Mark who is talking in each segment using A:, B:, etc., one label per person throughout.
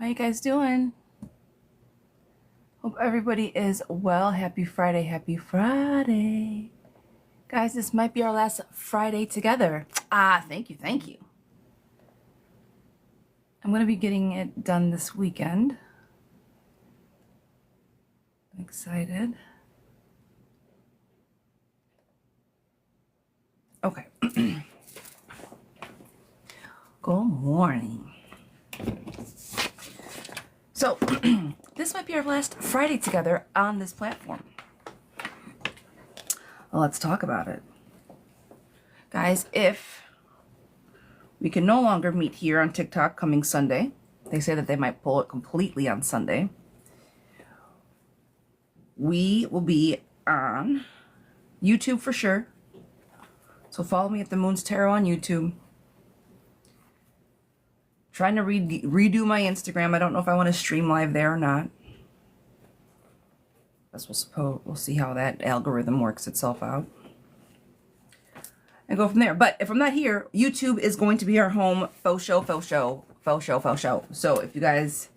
A: How you guys doing? Hope everybody is well. Happy Friday, happy Friday. Guys, this might be our last Friday together. Thank you, thank you. I'm going to be getting it done this weekend. I'm excited. Okay. Good morning. So, this might be our last Friday together on this platform. Well, let's talk about it. Guys, if we can no longer meet here on TikTok coming Sunday, they say that they might pull it completely on Sunday, we will be on YouTube for sure. So follow me at The Moon's Tarot on YouTube. Trying to redo my Instagram. I don't know if I want to stream live there or not. We'll see how that algorithm works itself out. And go from there. But if I'm not here, YouTube is going to be our home. Faux show. So if you guys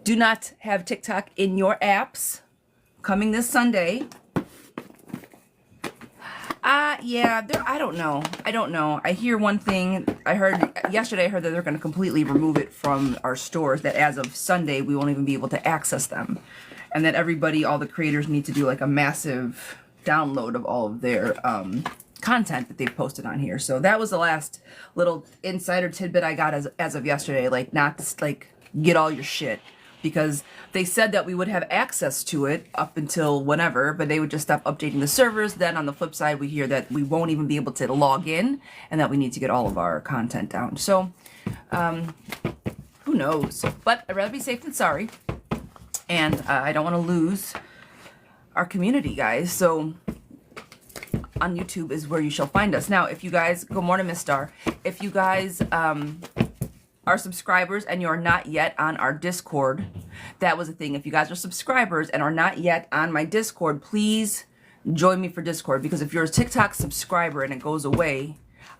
A: do not have TikTok in your apps, coming this Sunday. Yeah, I don't know. I hear one thing. Yesterday I heard that they're going to completely remove it from our stores, that as of Sunday we won't even be able to access them. And that all the creators need to do like a massive download of all of their content that they've posted on here. So that was the last little insider tidbit I got as of yesterday. Like, not to, like, get all your shit. Because they said that we would have access to it up until whenever, but they would just stop updating the servers. Then on the flip side, we hear that we won't even be able to log in and that we need to get all of our content down. So, who knows? But I'd rather be safe than sorry. And I don't want to lose our community, guys. So on YouTube is where you shall find us. Now, if you guys, good morning, Miss Star. If you guys are subscribers and you're not yet on our Discord, that was a thing. If you guys are subscribers and are not yet on my Discord, please join me for Discord, because if you're a TikTok subscriber and it goes away,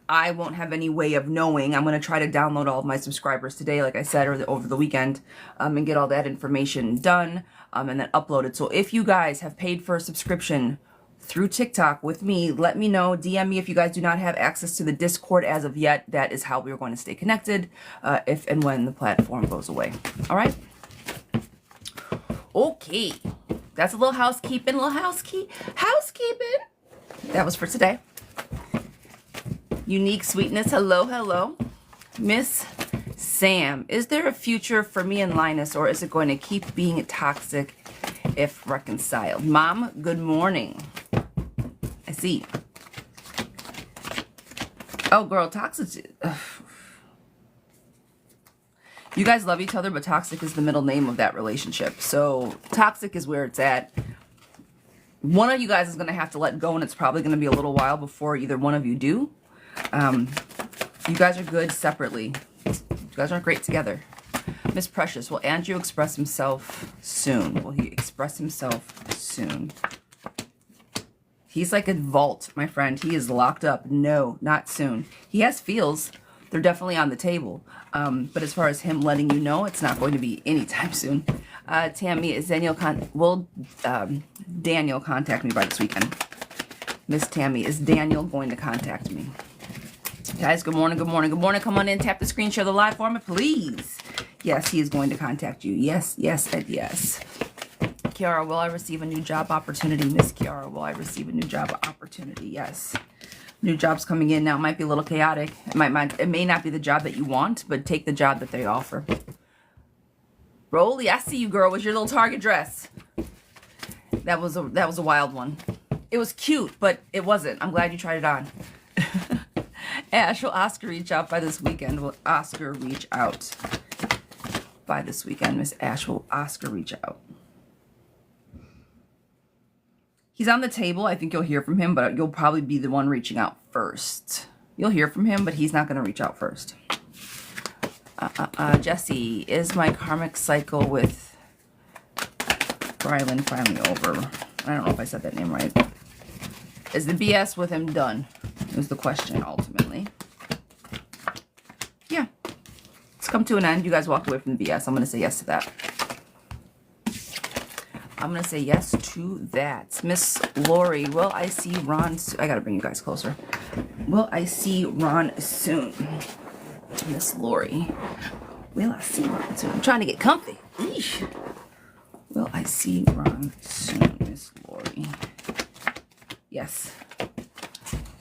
A: I won't have any way of knowing. I'm going to try to download all of my subscribers today, like I said, or over the weekend, and get all that information done, and then upload it. So if you guys have paid for a subscription through TikTok with me, let me know. DM me if you guys do not have access to the Discord as of yet. That is how we are going to stay connected if and when the platform goes away. All right? Okay. That's a little housekeeping. Housekeeping. That was for today. Unique Sweetness. Hello. Miss Sam, is there a future for me and Linus, or is it going to keep being toxic if reconciled? Mom, good morning. I see. Oh, girl, toxic. Ugh. You guys love each other, but toxic is the middle name of that relationship. So toxic is where it's at. One of you guys is going to have to let go, and it's probably going to be a little while before either one of you do. You guys are good separately. You guys aren't great together. Miss Precious, will Andrew express himself soon? Will he express himself soon? He's like a vault, my friend. He is locked up. No, not soon. He has feels. They're definitely on the table. But as far as him letting you know, it's not going to be anytime soon. Tammy, is Daniel will Daniel contact me by this weekend? Miss Tammy, is Daniel going to contact me? Guys, good morning. Come on in, tap the screen, share the live for me, please. Yes, he is going to contact you. Yes, and yes. Kiara, will I receive a new job opportunity? Miss Kiara, will I receive a new job opportunity? Yes. New jobs coming in now. It might be a little chaotic. It may not be the job that you want, but take the job that they offer. Rolly, I see you, girl. Was your little Target dress? That was a wild one. It was cute, but it wasn't. I'm glad you tried it on. Ash, will Oscar reach out by this weekend? Will Oscar reach out by this weekend? Miss Ash, will Oscar reach out? He's on the table. I think you'll hear from him, but you'll probably be the one reaching out first. You'll hear from him, but he's not going to reach out first. Jesse, is my karmic cycle with Brylan finally over? I don't know if I said that name right. Is the BS with him done? Is the question ultimately. Yeah. It's come to an end. You guys walked away from the BS. I'm going to say yes to that. I'm going to say yes to that. Miss Lori, will I see Ron soon? I got to bring you guys closer. Will I see Ron soon? Miss Lori, will I see Ron soon? I'm trying to get comfy. Eesh. Will I see Ron soon, Miss Lori? Yes.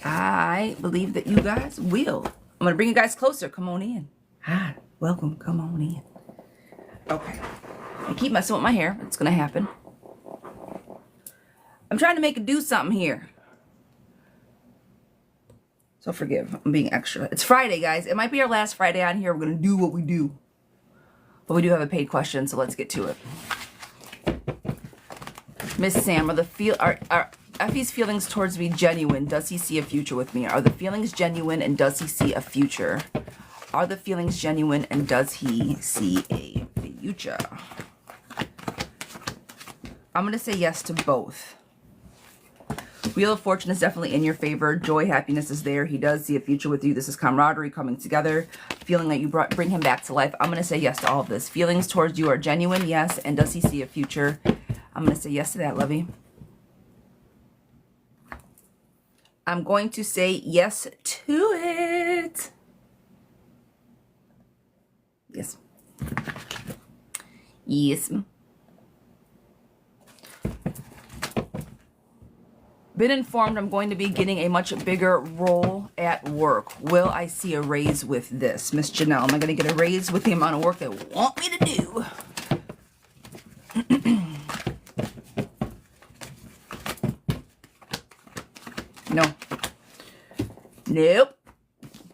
A: I believe that you guys will. I'm going to bring you guys closer. Come on in. Hi. Welcome. Come on in. Okay. I keep messing with my hair. It's going to happen. I'm trying to make it do something here. So forgive. I'm being extra. It's Friday, guys. It might be our last Friday on here. We're going to do what we do. But we do have a paid question, so let's get to it. Miss Sam, are Effie's feelings towards me genuine? Does he see a future with me? Are the feelings genuine and does he see a future? Are the feelings genuine and does he see a future? I'm going to say yes to both. Wheel of Fortune is definitely in your favor. Joy, happiness is there. He does see a future with you. This is camaraderie coming together. Feeling that you bring him back to life. I'm going to say yes to all of this. Feelings towards you are genuine, yes. And does he see a future? I'm going to say yes to that, lovey. I'm going to say yes to it. Yes. Yes. Been informed I'm going to be getting a much bigger role at work. Will I see a raise with this? Miss Janelle, am I going to get a raise with the amount of work they want me to do? No. Nope.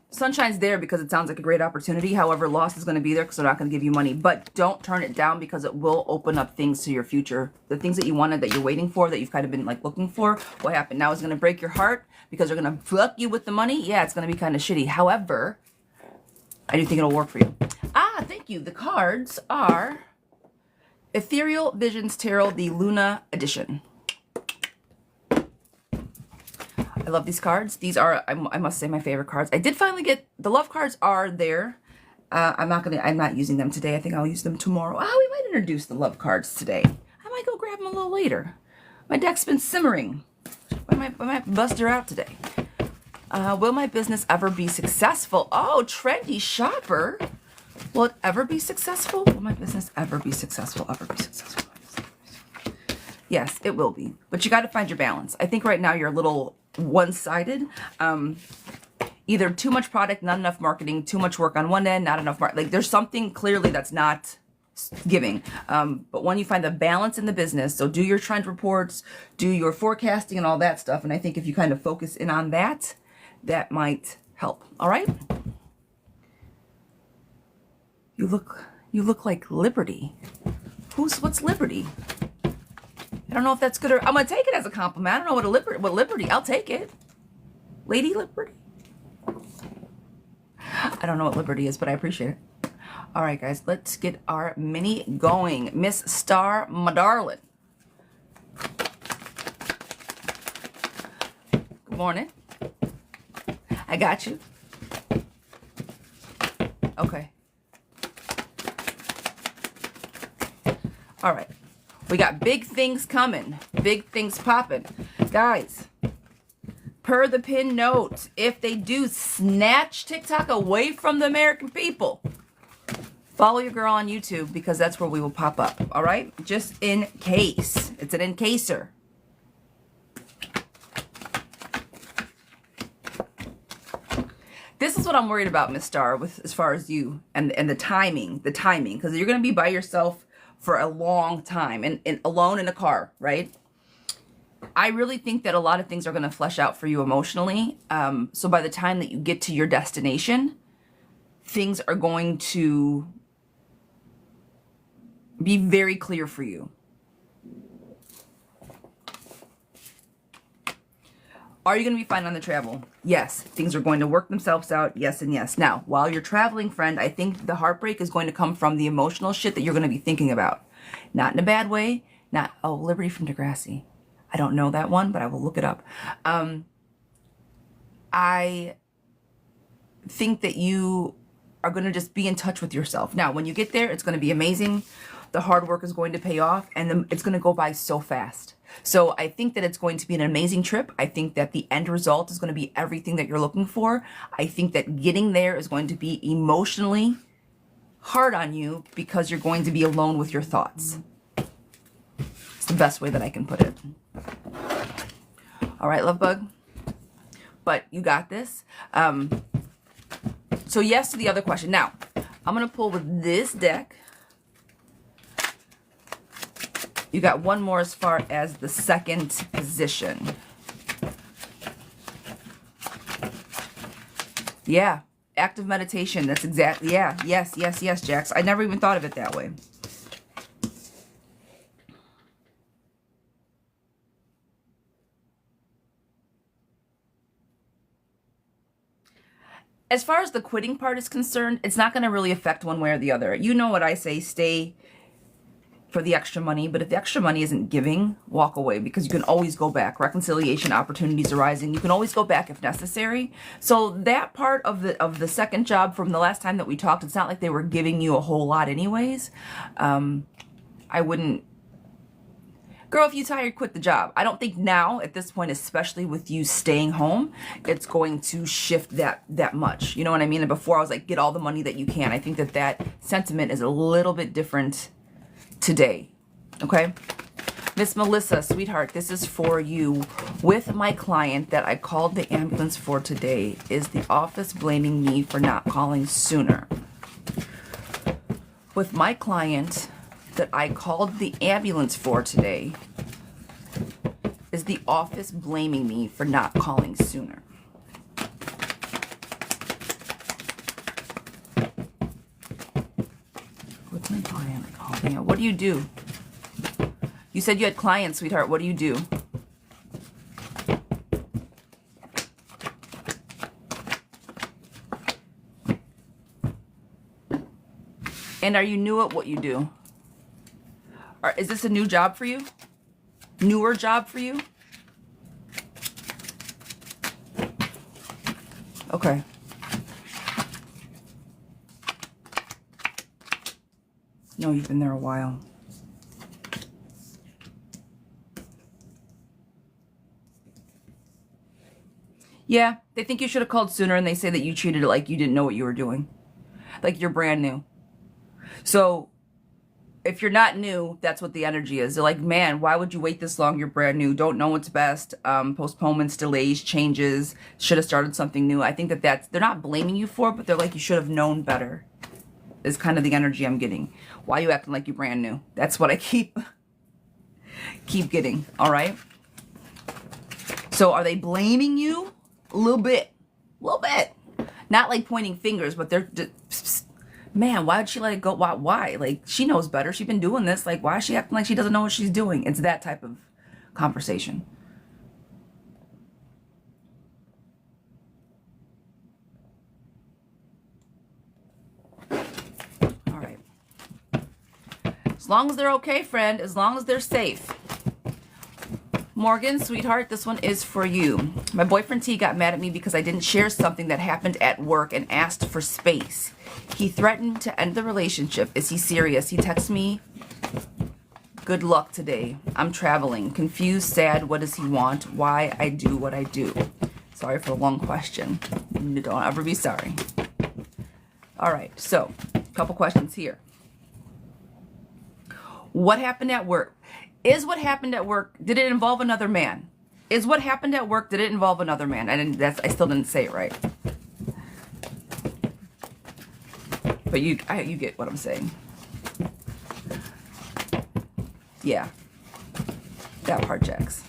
A: Sunshine's there because it sounds like a great opportunity. However, loss is going to be there because they're not going to give you money. But don't turn it down because it will open up things to your future. The things that you wanted, that you're waiting for, that you've kind of been like looking for. What happened now is going to break your heart because they're going to fuck you with the money. Yeah, it's going to be kind of shitty. However, I do think it'll work for you. Ah, thank you. The cards are Ethereal Visions Tarot, the Luna edition. I love these cards. These are, I must say, my favorite cards. I did finally get, the love cards are there. I'm not using them today. I think I'll use them tomorrow. Oh, we might introduce the love cards today. I might go grab them a little later. My deck's been simmering. I might bust her out today. Will my business ever be successful? Oh, trendy shopper. Will it ever be successful? Will my business ever be successful? Ever be successful? Yes, it will be. But you got to find your balance. I think right now you're a little one-sided. Either too much product, not enough marketing, too much work on one end, not enough like there's something clearly that's not giving. But when you find the balance in the business, so do your trend reports, do your forecasting and all that stuff, and I think if you kind of focus in on that, that might help. All right? You look like Liberty. What's Liberty? I don't know if that's good or I'm gonna take it as a compliment. I don't know what Liberty. I'll take it. Lady Liberty. I don't know what Liberty is, but I appreciate it. All right, guys, let's get our mini going. Miss Star, my darling. Good morning. I got you. Okay. All right. We got big things coming. Big things popping. Guys, per the pin note, if they do snatch TikTok away from the American people, follow your girl on YouTube because that's where we will pop up. All right? Just in case. It's an encaser. This is what I'm worried about, Miss Star, with as far as you and the timing, because you're going to be by yourself for a long time and alone in a car, right? I really think that a lot of things are going to flesh out for you emotionally. So by the time that you get to your destination, things are going to be very clear for you. Are you going to be fine on the travel? Yes. Things are going to work themselves out. Yes and yes. Now, while you're traveling, friend, I think the heartbreak is going to come from the emotional shit that you're going to be thinking about. Not in a bad way. Not, oh, Liberty from Degrassi. I don't know that one, but I will look it up. I think that you are going to just be in touch with yourself. Now, when you get there, it's going to be amazing. The hard work is going to pay off, and it's going to go by so fast. So I think that it's going to be an amazing trip. I think that the end result is going to be everything that you're looking for. I think that getting there is going to be emotionally hard on you because you're going to be alone with your thoughts. It's the best way that I can put it. All right, love bug. But you got this. So yes to the other question. Now, I'm going to pull with this deck. You got one more as far as the second position. Yeah, active meditation. That's exactly, yeah, yes, Jax. I never even thought of it that way. As far as the quitting part is concerned, it's not going to really affect one way or the other. You know what I say, stay for the extra money, but if the extra money isn't giving, walk away, because you can always go back. Reconciliation opportunities arising. You can always go back if necessary. So that part of the second job from the last time that we talked, it's not like they were giving you a whole lot anyways. I wouldn't, girl, if you're tired, quit the job. I don't think now at this point, especially with you staying home, it's going to shift that much. You know what I mean? And before I was like, get all the money that you can. I think that sentiment is a little bit different today. Okay, Miss Melissa, sweetheart, this is for you. With my client that I called the ambulance for today, is the office blaming me for not calling sooner? With my client that I called the ambulance for today, is the office blaming me for not calling sooner? With my client, what do you do? You said you had clients, sweetheart. What do you do? And are you new at what you do? Or is this a new job for you? Newer job for you? Okay. No, you've been there a while. Yeah, they think you should have called sooner, and they say that you treated it like you didn't know what you were doing. Like you're brand new. So if you're not new, that's what the energy is. They're like, man, why would you wait this long? You're brand new. Don't know what's best. Postponements, delays, changes. Should have started something new. I think that they're not blaming you for it, but they're like, you should have known better. Is kind of the energy I'm getting. Why are you acting like you're brand new? That's what I keep getting. All right. So are they blaming you? A little bit. Not like pointing fingers, but they're just, man, why would she let it go? Why? Like, she knows better. She's been doing this. Like, why is she acting like she doesn't know what she's doing? It's that type of conversation. All right. As long as they're okay, friend. As long as they're safe. Morgan, sweetheart, this one is for you. My boyfriend T got mad at me because I didn't share something that happened at work and asked for space. He threatened to end the relationship. Is he serious? He texts me, good luck today. I'm traveling. Confused, sad. What does he want? Why I do what I do. Sorry for the long question. Don't ever be sorry. All right, so a couple questions here. What happened at work? Is what happened at work, did it involve another man? Is what happened at work, did it involve another man? I still didn't say it right. But you get what I'm saying. Yeah. That part checks.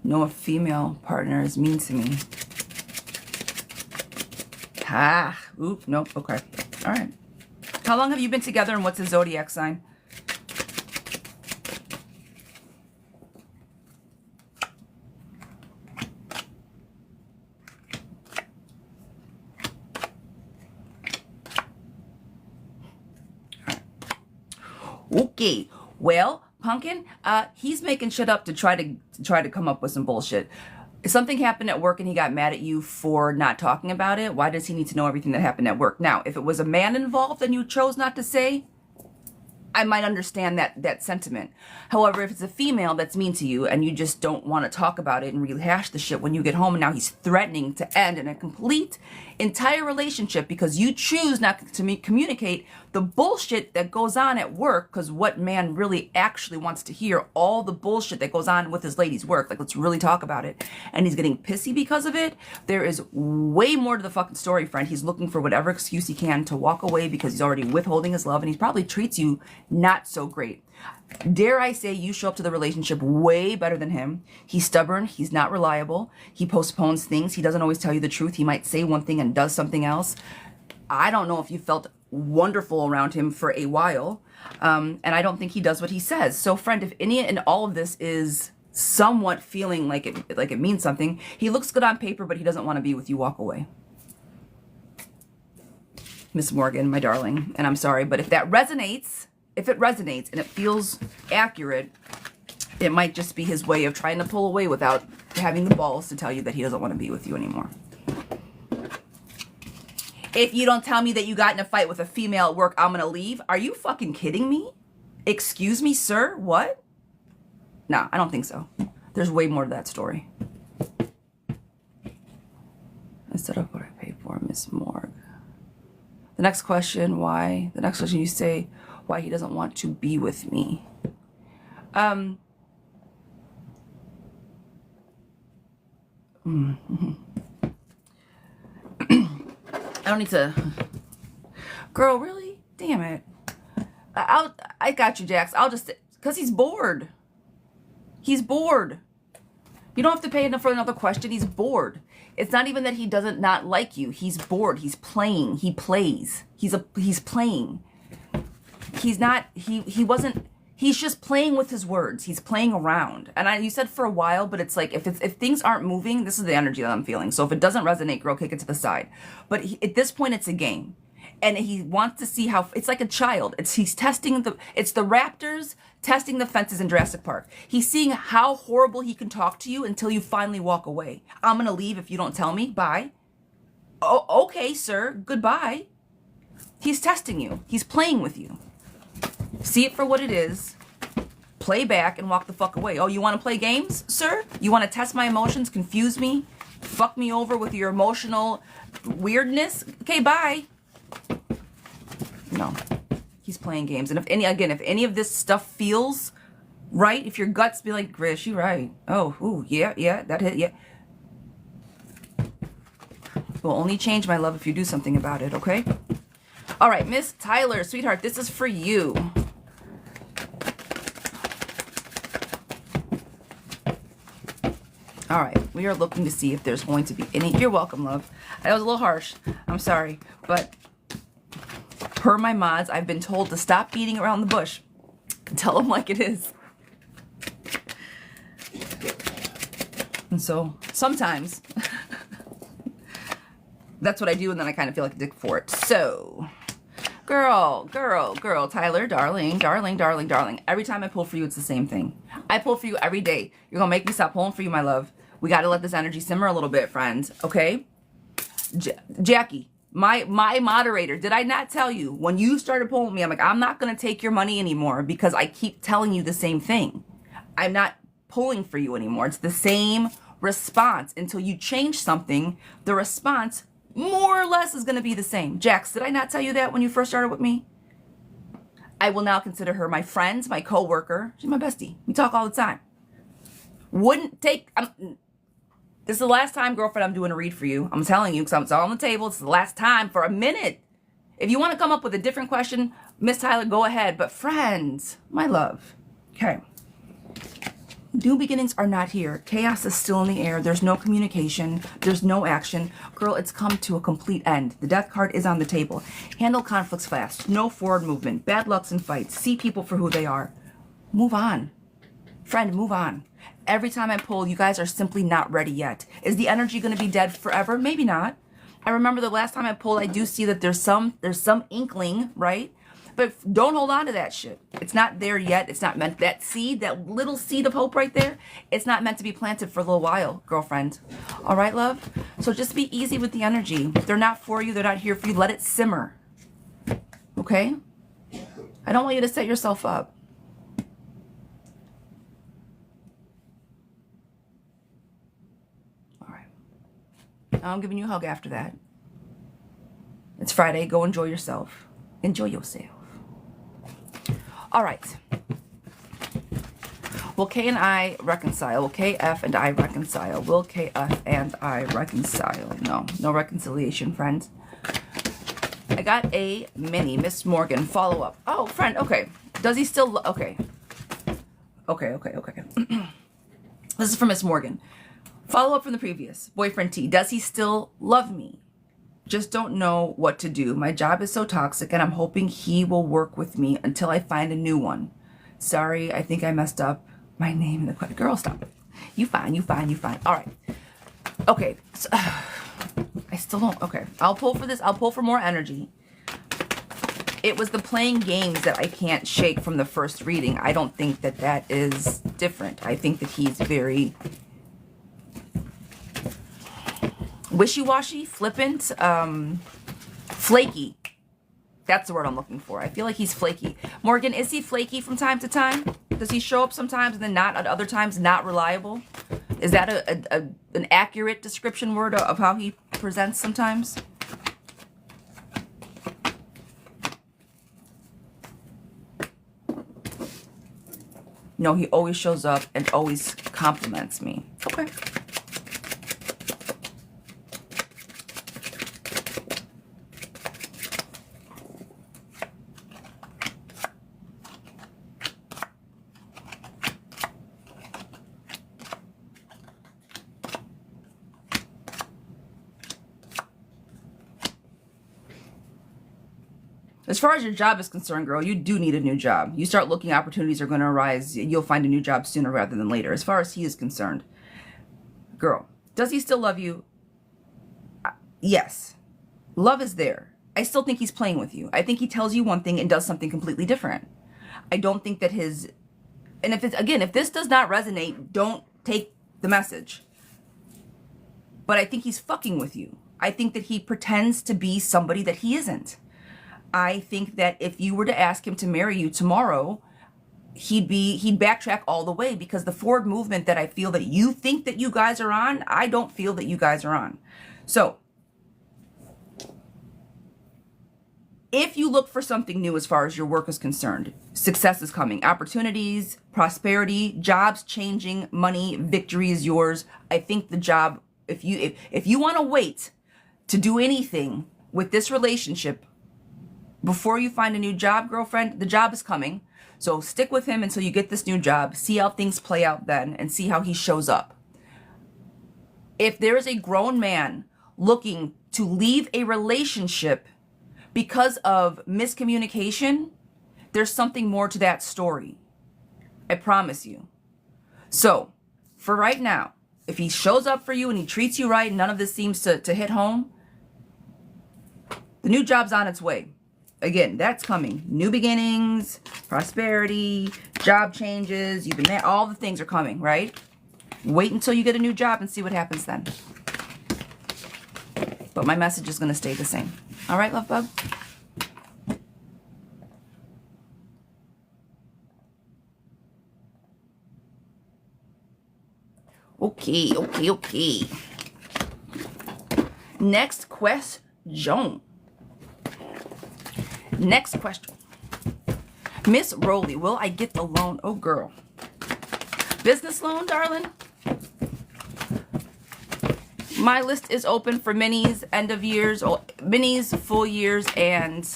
A: No, a female partner is mean to me. Oop, nope, okay. All right. How long have you been together, and what's his zodiac sign? Okay, well, Pumpkin, he's making shit up to try to come up with some bullshit. If something happened at work and he got mad at you for not talking about it, why does he need to know everything that happened at work? Now, if it was a man involved and you chose not to say, I might understand that sentiment. However, if it's a female that's mean to you and you just don't want to talk about it and rehash the shit when you get home, and now he's threatening to end in a complete, entire relationship because you choose not to communicate the bullshit that goes on at work, because what man really actually wants to hear, all the bullshit that goes on with his lady's work, like, let's really talk about it, and he's getting pissy because of it, there is way more to the fucking story, friend. He's looking for whatever excuse he can to walk away because he's already withholding his love, and he probably treats you not so great. Dare I say, you show up to the relationship way better than him. He's stubborn. He's not reliable. He postpones things. He doesn't always tell you the truth. He might say one thing and does something else. I don't know if you felt wonderful around him for a while. And I don't think he does what he says. So, friend, if any and all of this is somewhat feeling like it means something, he looks good on paper, but he doesn't want to be with you, walk away. Miss Morgan, my darling, and I'm sorry, but if that resonates, if it resonates and it feels accurate, it might just be his way of trying to pull away without having the balls to tell you that he doesn't want to be with you anymore. If you don't tell me that you got in a fight with a female at work, I'm going to leave. Are you fucking kidding me? Excuse me, sir? What? No, I don't think so. There's way more to that story. Instead of what I paid for, Miss Morg. The next question, why? The next question you say, why he doesn't want to be with me. I don't need to. Girl, really? Damn it. I got you, Jax. I'll just, because he's bored. He's bored. You don't have to pay enough for another question. He's bored. It's not even that he doesn't not like you. He's bored. He's playing. He plays. He's playing. He's not, he wasn't, he's just playing with his words. He's playing around. And you said for a while, but it's like, if things aren't moving, this is the energy that I'm feeling. So if it doesn't resonate, girl, kick it to the side. But at this point, it's a game. And he wants to see how, it's like a child. He's testing it's the Raptors testing the fences in Jurassic Park. He's seeing how horrible he can talk to you until you finally walk away. I'm going to leave if you don't tell me. Bye. Oh, okay, sir. Goodbye. He's testing you. He's playing with you. See it for what it is. Play back and walk the fuck away. Oh, you want to play games, sir? You want to test my emotions, confuse me, fuck me over with your emotional weirdness? Okay, bye. No, he's playing games. And if any of this stuff feels right, if your guts be like, Grish, you're right. Oh, ooh, yeah, that hit, yeah. It will only change, my love, if you do something about it, okay? All right, Miss Tyler, sweetheart, this is for you. All right, we are looking to see if there's going to be any. You're welcome, love. That was a little harsh. I'm sorry, but per my mods, I've been told to stop beating around the bush. Tell them like it is. And so sometimes that's what I do, and then I kind of feel like a dick for it. So, girl, Tyler, darling. Every time I pull for you, it's the same thing. I pull for you every day. You're going to make me stop pulling for you, my love. We got to let this energy simmer a little bit, friends. Okay? Jackie, my moderator, did I not tell you when you started pulling me, I'm like, I'm not going to take your money anymore because I keep telling you the same thing. I'm not pulling for you anymore. It's the same response. Until you change something, the response more or less is going to be the same. Jax, did I not tell you that when you first started with me? I will now consider her my friend, my co-worker. She's my bestie. We talk all the time. Wouldn't take... this is the last time, girlfriend, I'm doing a read for you. I'm telling you, because it's all on the table. It's the last time for a minute. If you want to come up with a different question, Miss Tyler, go ahead. But friends, my love. Okay. New beginnings are not here. Chaos is still in the air. There's no communication. There's no action. Girl, it's come to a complete end. The death card is on the table. Handle conflicts fast. No forward movement. Bad lucks and fights. See people for who they are. Move on. Friend, move on. Every time I pull, you guys are simply not ready yet. Is the energy going to be dead forever? Maybe not. I remember the last time I pulled, I do see that there's some inkling, right? But don't hold on to that shit. It's not there yet. It's not meant, that seed, that little seed of hope right there, it's not meant to be planted for a little while, girlfriend. All right, love? So just be easy with the energy. They're not for you. They're not here for you. Let it simmer. Okay? I don't want you to set yourself up. All right. Now I'm giving you a hug after that. It's Friday. Go enjoy yourself. Enjoy yourself. All right. Will K and I reconcile? Will KF and I reconcile? Will KF and I reconcile? No. No reconciliation, friends. I got a mini. Miss Morgan. Follow up. Oh, friend. Okay. Does he still... Okay. Okay. This is for Miss Morgan. Follow up from the previous. Boyfriend T. Does he still love me? Just don't know what to do. My job is so toxic and I'm hoping he will work with me until I find a new one. Sorry, I think I messed up my name in the question. Girl, stop it. You fine. All right. Okay. So, I still don't. Okay. I'll pull for this. I'll pull for more energy. It was the playing games that I can't shake from the first reading. I don't think that that is different. I think that he's very... wishy-washy, flippant, flaky. That's the word I'm looking for. I feel like he's flaky. Morgan, is he flaky from time to time? Does he show up sometimes and then not at other times, not reliable? Is that an accurate description word of how he presents sometimes? No, he always shows up and always compliments me. Okay. As far as your job is concerned, girl, you do need a new job. You start looking, opportunities are going to arise. You'll find a new job sooner rather than later. As far as he is concerned, girl, does he still love you? Yes. Love is there. I still think he's playing with you. I think he tells you one thing and does something completely different. I don't think that his... And if it's, again, if this does not resonate, don't take the message. But I think he's fucking with you. I think that he pretends to be somebody that he isn't. I think that if you were to ask him to marry you tomorrow, he'd backtrack all the way, because the forward movement that I feel that you think that you guys are on, I don't feel that you guys are on. So if you look for something new as far as your work is concerned, success is coming, opportunities, prosperity, jobs changing, money, victory is yours. I think the job, if you want to wait to do anything with this relationship, before you find a new job, girlfriend, the job is coming. So stick with him until you get this new job. See how things play out then and see how he shows up. If there is a grown man looking to leave a relationship because of miscommunication, there's something more to that story. I promise you. So for right now, if he shows up for you and he treats you right and none of this seems to hit home, the new job's on its way. Again, that's coming. New beginnings, prosperity, job changes. You've been there. All the things are coming, right? Wait until you get a new job and see what happens then. But my message is going to stay the same. All right, love bug? Okay. Next question. Next question. Miss Rowley, will I get the loan? Oh, girl. Business loan, darling? My list is open for minis, end of years, or minis, full years, and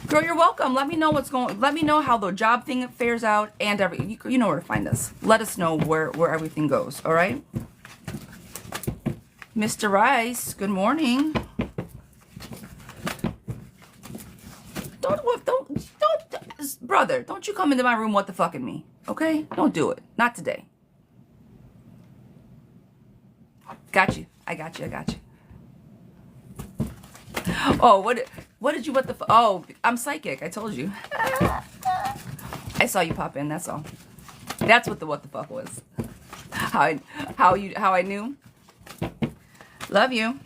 A: girl, you're welcome. Let me know what's going. Let me know how the job thing fares out, and you know where to find us. Let us know where everything goes. All right, Mr. Rice. Good morning. Brother, don't you come into my room what the fucking me, okay? Don't do it. Not today. Got you. I got you. Oh, what? What did you, what the, oh, I'm psychic. I told you. I saw you pop in, that's all. That's what the fuck was. How I knew? Love you.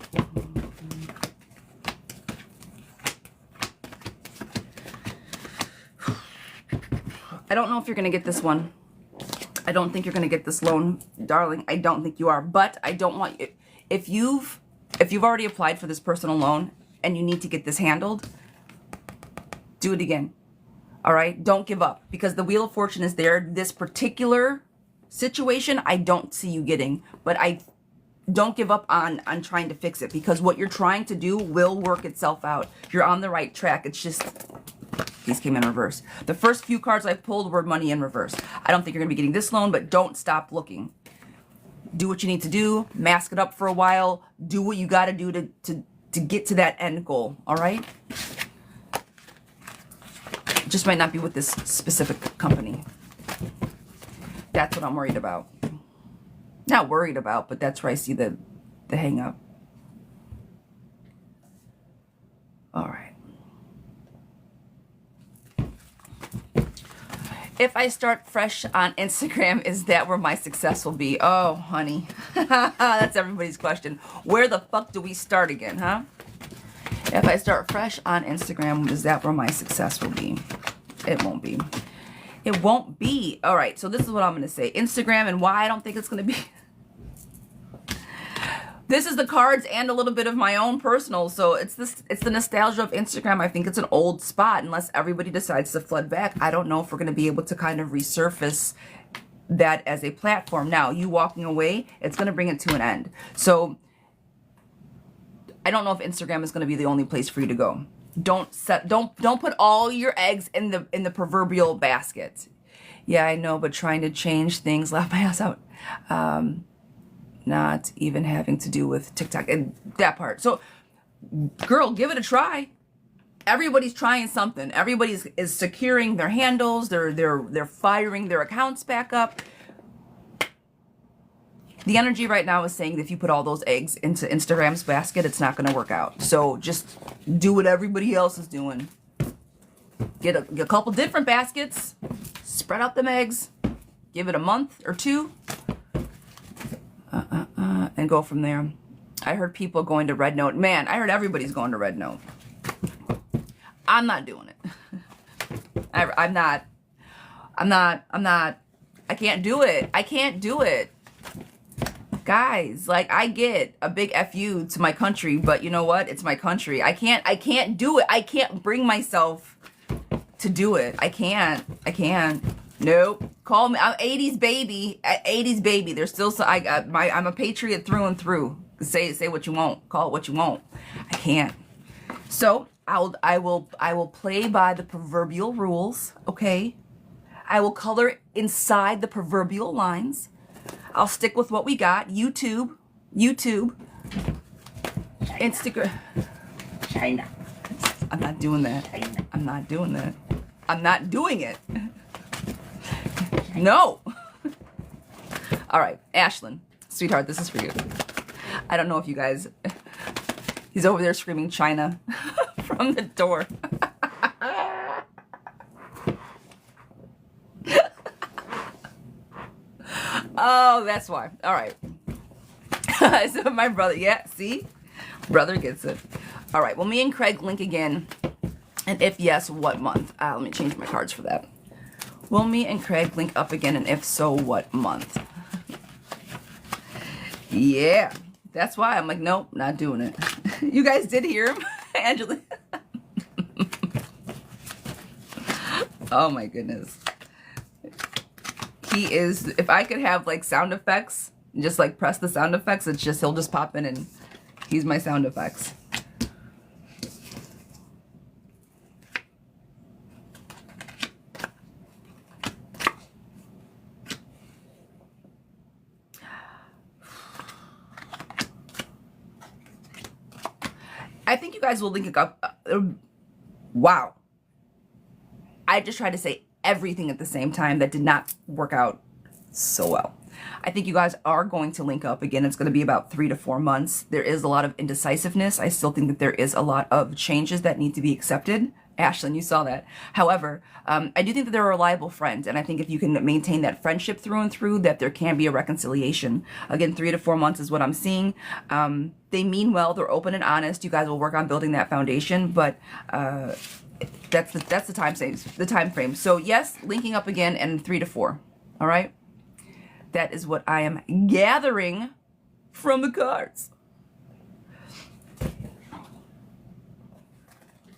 A: I don't know if you're going to get this one. I don't think you're going to get this loan, darling. I don't think you are. But I don't want you, if you've already applied for this personal loan and you need to get this handled, do it again. All right? Don't give up, because the Wheel of Fortune is there. This particular situation, I don't see you getting, but I don't give up on trying to fix it, because what you're trying to do will work itself out. You're on the right track. It's just, these came in reverse. The first few cards I pulled were money in reverse. I don't think you're going to be getting this loan, but don't stop looking. Do what you need to do. Mask it up for a while. Do what you got to do to get to that end goal. All right? It just might not be with this specific company. That's what I'm worried about. Not worried about, but that's where I see the hang up. All right. If I start fresh on Instagram, is that where my success will be? Oh, honey. That's everybody's question. Where the fuck do we start again, huh? If I start fresh on Instagram, is that where my success will be? It won't be. It won't be. All right, so this is what I'm going to say. Instagram, and why I don't think it's going to be. This is the cards and a little bit of my own personal. So it's the nostalgia of Instagram. I think it's an old spot unless everybody decides to flood back. I don't know if we're going to be able to kind of resurface that as a platform. Now, you walking away, it's going to bring it to an end. So I don't know if Instagram is going to be the only place for you to go. Don't put all your eggs in the proverbial basket. Yeah, I know, but trying to change things, laugh my ass out. Not even having to do with TikTok and that part. So, girl, give it a try. Everybody's trying something. Everybody is securing their handles. They're firing their accounts back up. The energy right now is saying that if you put all those eggs into Instagram's basket, it's not going to work out. So just do what everybody else is doing. Get a couple different baskets. Spread out them eggs. Give it a month or two. And go from there. I heard people going to Red Note. Man, I heard everybody's going to Red Note. I'm not doing it. I'm not. I can't do it. I can't do it. Guys, like, I get a big FU to my country, but you know what? It's my country. I can't do it. I can't bring myself to do it. I can't. Nope. Call me. I'm 80s baby. 80s baby. There's still so I'm a patriot through and through. Say what you want. Call it what you want. I can't. So I will play by the proverbial rules. Okay. I will color inside the proverbial lines. I'll stick with what we got. YouTube, Instagram,
B: China.
A: I'm not doing that.
B: China.
A: I'm not doing that. I'm not doing it. No. All right, Ashlyn, sweetheart, this is for you. I don't know if you guys, he's over there screaming China from the door. Oh, that's why. All right. So my brother, yeah, see? Brother gets it. All right, well, me and Craig link again. And if yes, what month? Let me change my cards for that. Will me and Craig link up again? And if so, what month? Yeah, that's why I'm like, nope, not doing it. You guys did hear him, Angela. Oh my goodness. He is, if I could have like sound effects, just like press the sound effects, it's just, he'll just pop in and he's my sound effects. I think you guys will link it up. Wow. I just tried to say everything at the same time. That did not work out so well. I think you guys are going to link up. Again, it's going to be about 3 to 4 months. There is a lot of indecisiveness. I still think that there is a lot of changes that need to be accepted. Ashlyn, you saw that. However, I do think that they're a reliable friend, and I think if you can maintain that friendship through and through, that there can be a reconciliation. Again, 3 to 4 months is what I'm seeing. They mean well. They're open and honest. You guys will work on building that foundation, but that's the time frame. So yes, linking up again in 3 to 4. All right. That is what I am gathering from the cards.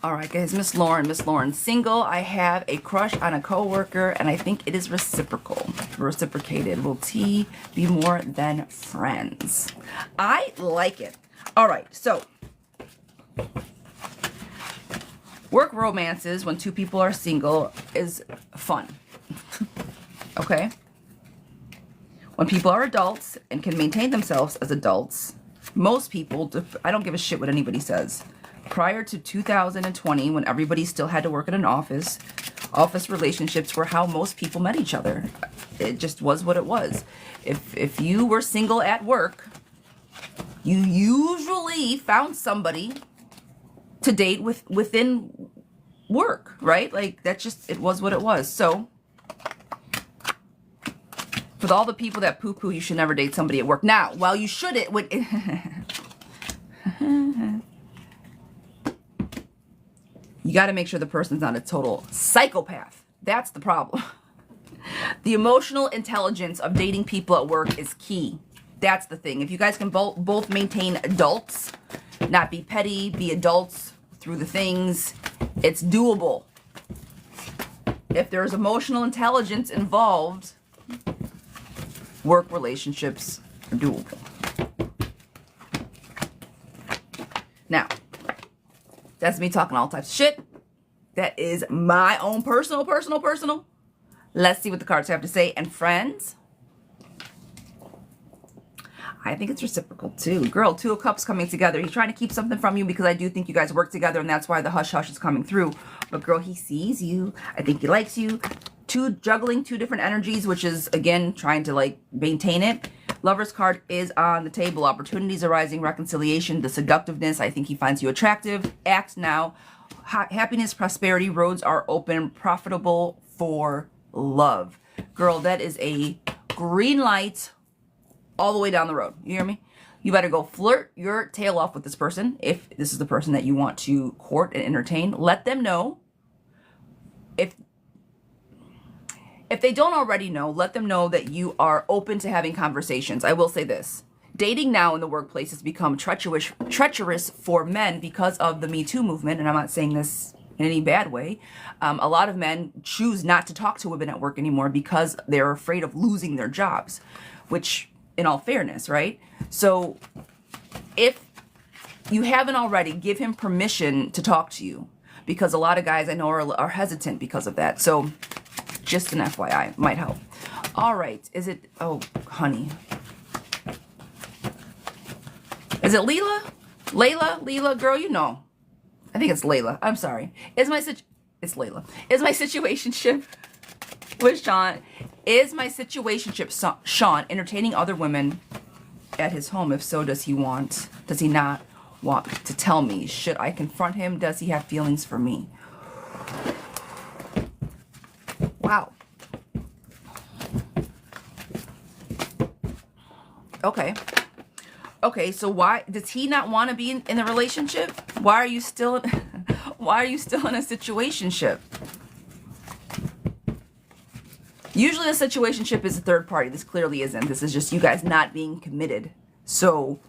A: All right, guys, Miss Lauren, single. I have a crush on a coworker, and I think it is reciprocated. Will T be more than friends? I like it. All right, so work romances when 2 people are single is fun. Okay? When people are adults and can maintain themselves as adults, most people, I don't give a shit what anybody says. Prior to 2020, when everybody still had to work in an office relationships were how most people met each other. It just was what it was. If you were single at work, you usually found somebody to date within work, right? Like, that's just, it was what it was. So, with all the people that poo-poo, you should never date somebody at work. Now, while you should, it would... You got to make sure the person's not a total psychopath. That's the problem. The emotional intelligence of dating people at work is key. That's the thing. If you guys can both maintain adults, not be petty, be adults through the things, it's doable. If there's emotional intelligence involved, work relationships are doable. Now, that's me talking all types of shit. That is my own personal. Let's see what the cards have to say. And friends, I think it's reciprocal too. Girl, 2 of Cups coming together. He's trying to keep something from you because I do think you guys work together, and that's why the hush-hush is coming through. But girl, he sees you. I think he likes you. Juggling 2 different energies, which is, again, trying to, like, maintain it. Lover's card is on the table. Opportunities arising, reconciliation, the seductiveness. I think he finds you attractive. Act now. Happiness, prosperity, roads are open, profitable for love. Girl, that is a green light all the way down the road. You hear me? You better go flirt your tail off with this person. If this is the person that you want to court and entertain, let them know. If they don't already know, let them know that you are open to having conversations. I will say this. Dating now in the workplace has become treacherous for men because of the Me Too movement, and I'm not saying this in any bad way. A lot of men choose not to talk to women at work anymore because they're afraid of losing their jobs, which, in all fairness, right? So if you haven't already, give him permission to talk to you, because a lot of guys I know are hesitant because of that. So just an FYI, might help. All right, is it, oh, honey. Is it Leela? Leela, girl, you know. I think it's Layla. I'm sorry. It's Layla. Is my situationship with Sean, Sean entertaining other women at his home? If so, does he not want to tell me? Should I confront him? Does he have feelings for me? Wow. Okay, so why does he not want to be in a relationship? Why are you still in a situationship? Usually a situationship is a third party. This clearly isn't. This is just you guys not being committed. So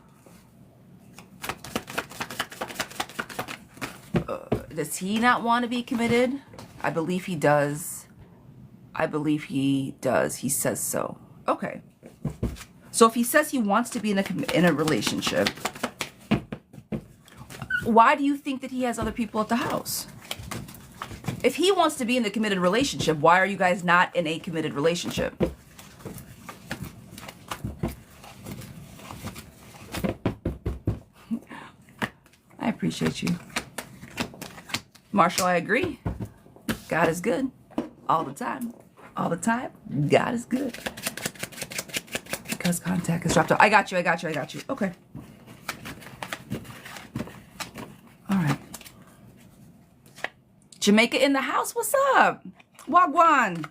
A: does he not want to be committed? I believe he does. He says so. Okay. So if he says he wants to be in a relationship, why do you think that he has other people at the house? If he wants to be in a committed relationship, why are you guys not in a committed relationship? I appreciate you. Marshall, I agree. God is good. All the time. All the time. God is good. because contact is dropped off. I got you. Okay. All right. Jamaica in the house. What's up? Wagwan.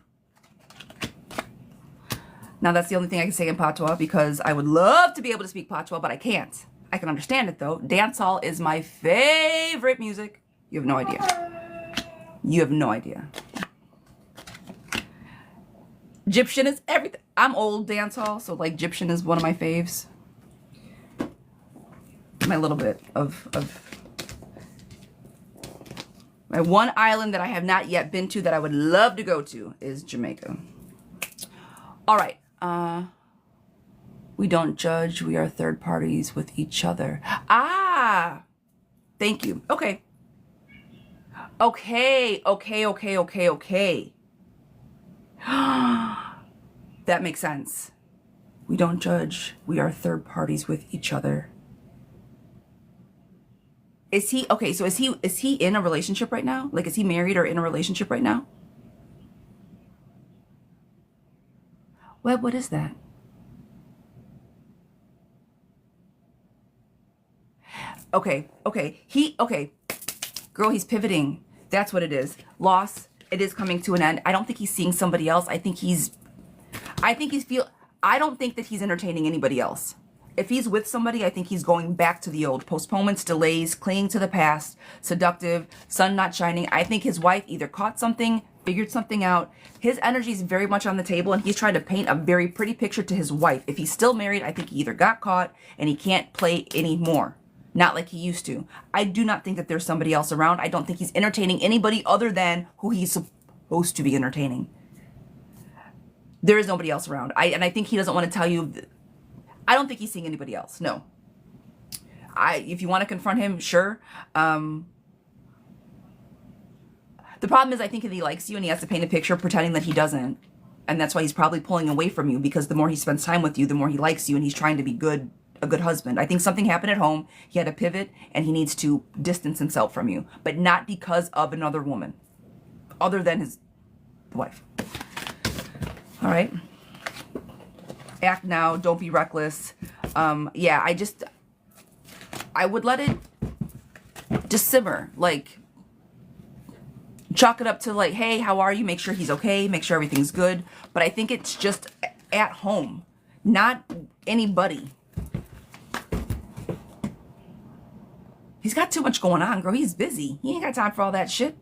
A: Now, that's the only thing I can say in patois because I would love to be able to speak patois, but I can't. I can understand it, though. Dancehall is my favorite music. You have no idea. You have no idea. Egyptian is everything. I'm old dancehall, so like Egyptian is one of my faves. My little bit of my one island that I have not yet been to that I would love to go to is Jamaica. All right. We don't judge. We are third parties with each other. Ah, thank you. Okay. Okay. That makes sense. We don't judge. We are third parties with each other. Is he okay? So is he in a relationship right now? Like, is he married or in a relationship right now? What is that? Okay. Girl, he's pivoting. That's what it is. Loss. It is coming to an end. I don't think he's seeing somebody else. I don't think that he's entertaining anybody else. If he's with somebody, I think he's going back to the old. Postponements, delays, clinging to the past, seductive, sun not shining. I think his wife either caught something, figured something out. His energy is very much on the table, and he's trying to paint a very pretty picture to his wife. If he's still married, I think he either got caught and he can't play anymore. Not like he used to. I do not think that there's somebody else around. I don't think he's entertaining anybody other than who he's supposed to be entertaining. There is nobody else around. And I think he doesn't want to tell you. I don't think he's seeing anybody else. No. If you want to confront him, sure. The problem is I think that he likes you and he has to paint a picture pretending that he doesn't. And that's why he's probably pulling away from you, because the more he spends time with you, the more he likes you and he's trying to be a good husband. I think something happened at home. He had to pivot and he needs to distance himself from you, but not because of another woman other than his wife. All right. Act now. Don't be reckless. Yeah, I would let it just simmer. Like, chalk it up to like, hey, how are you? Make sure he's okay. Make sure everything's good. But I think it's just at home, not anybody. He's got too much going on, girl. He's busy. He ain't got time for all that shit.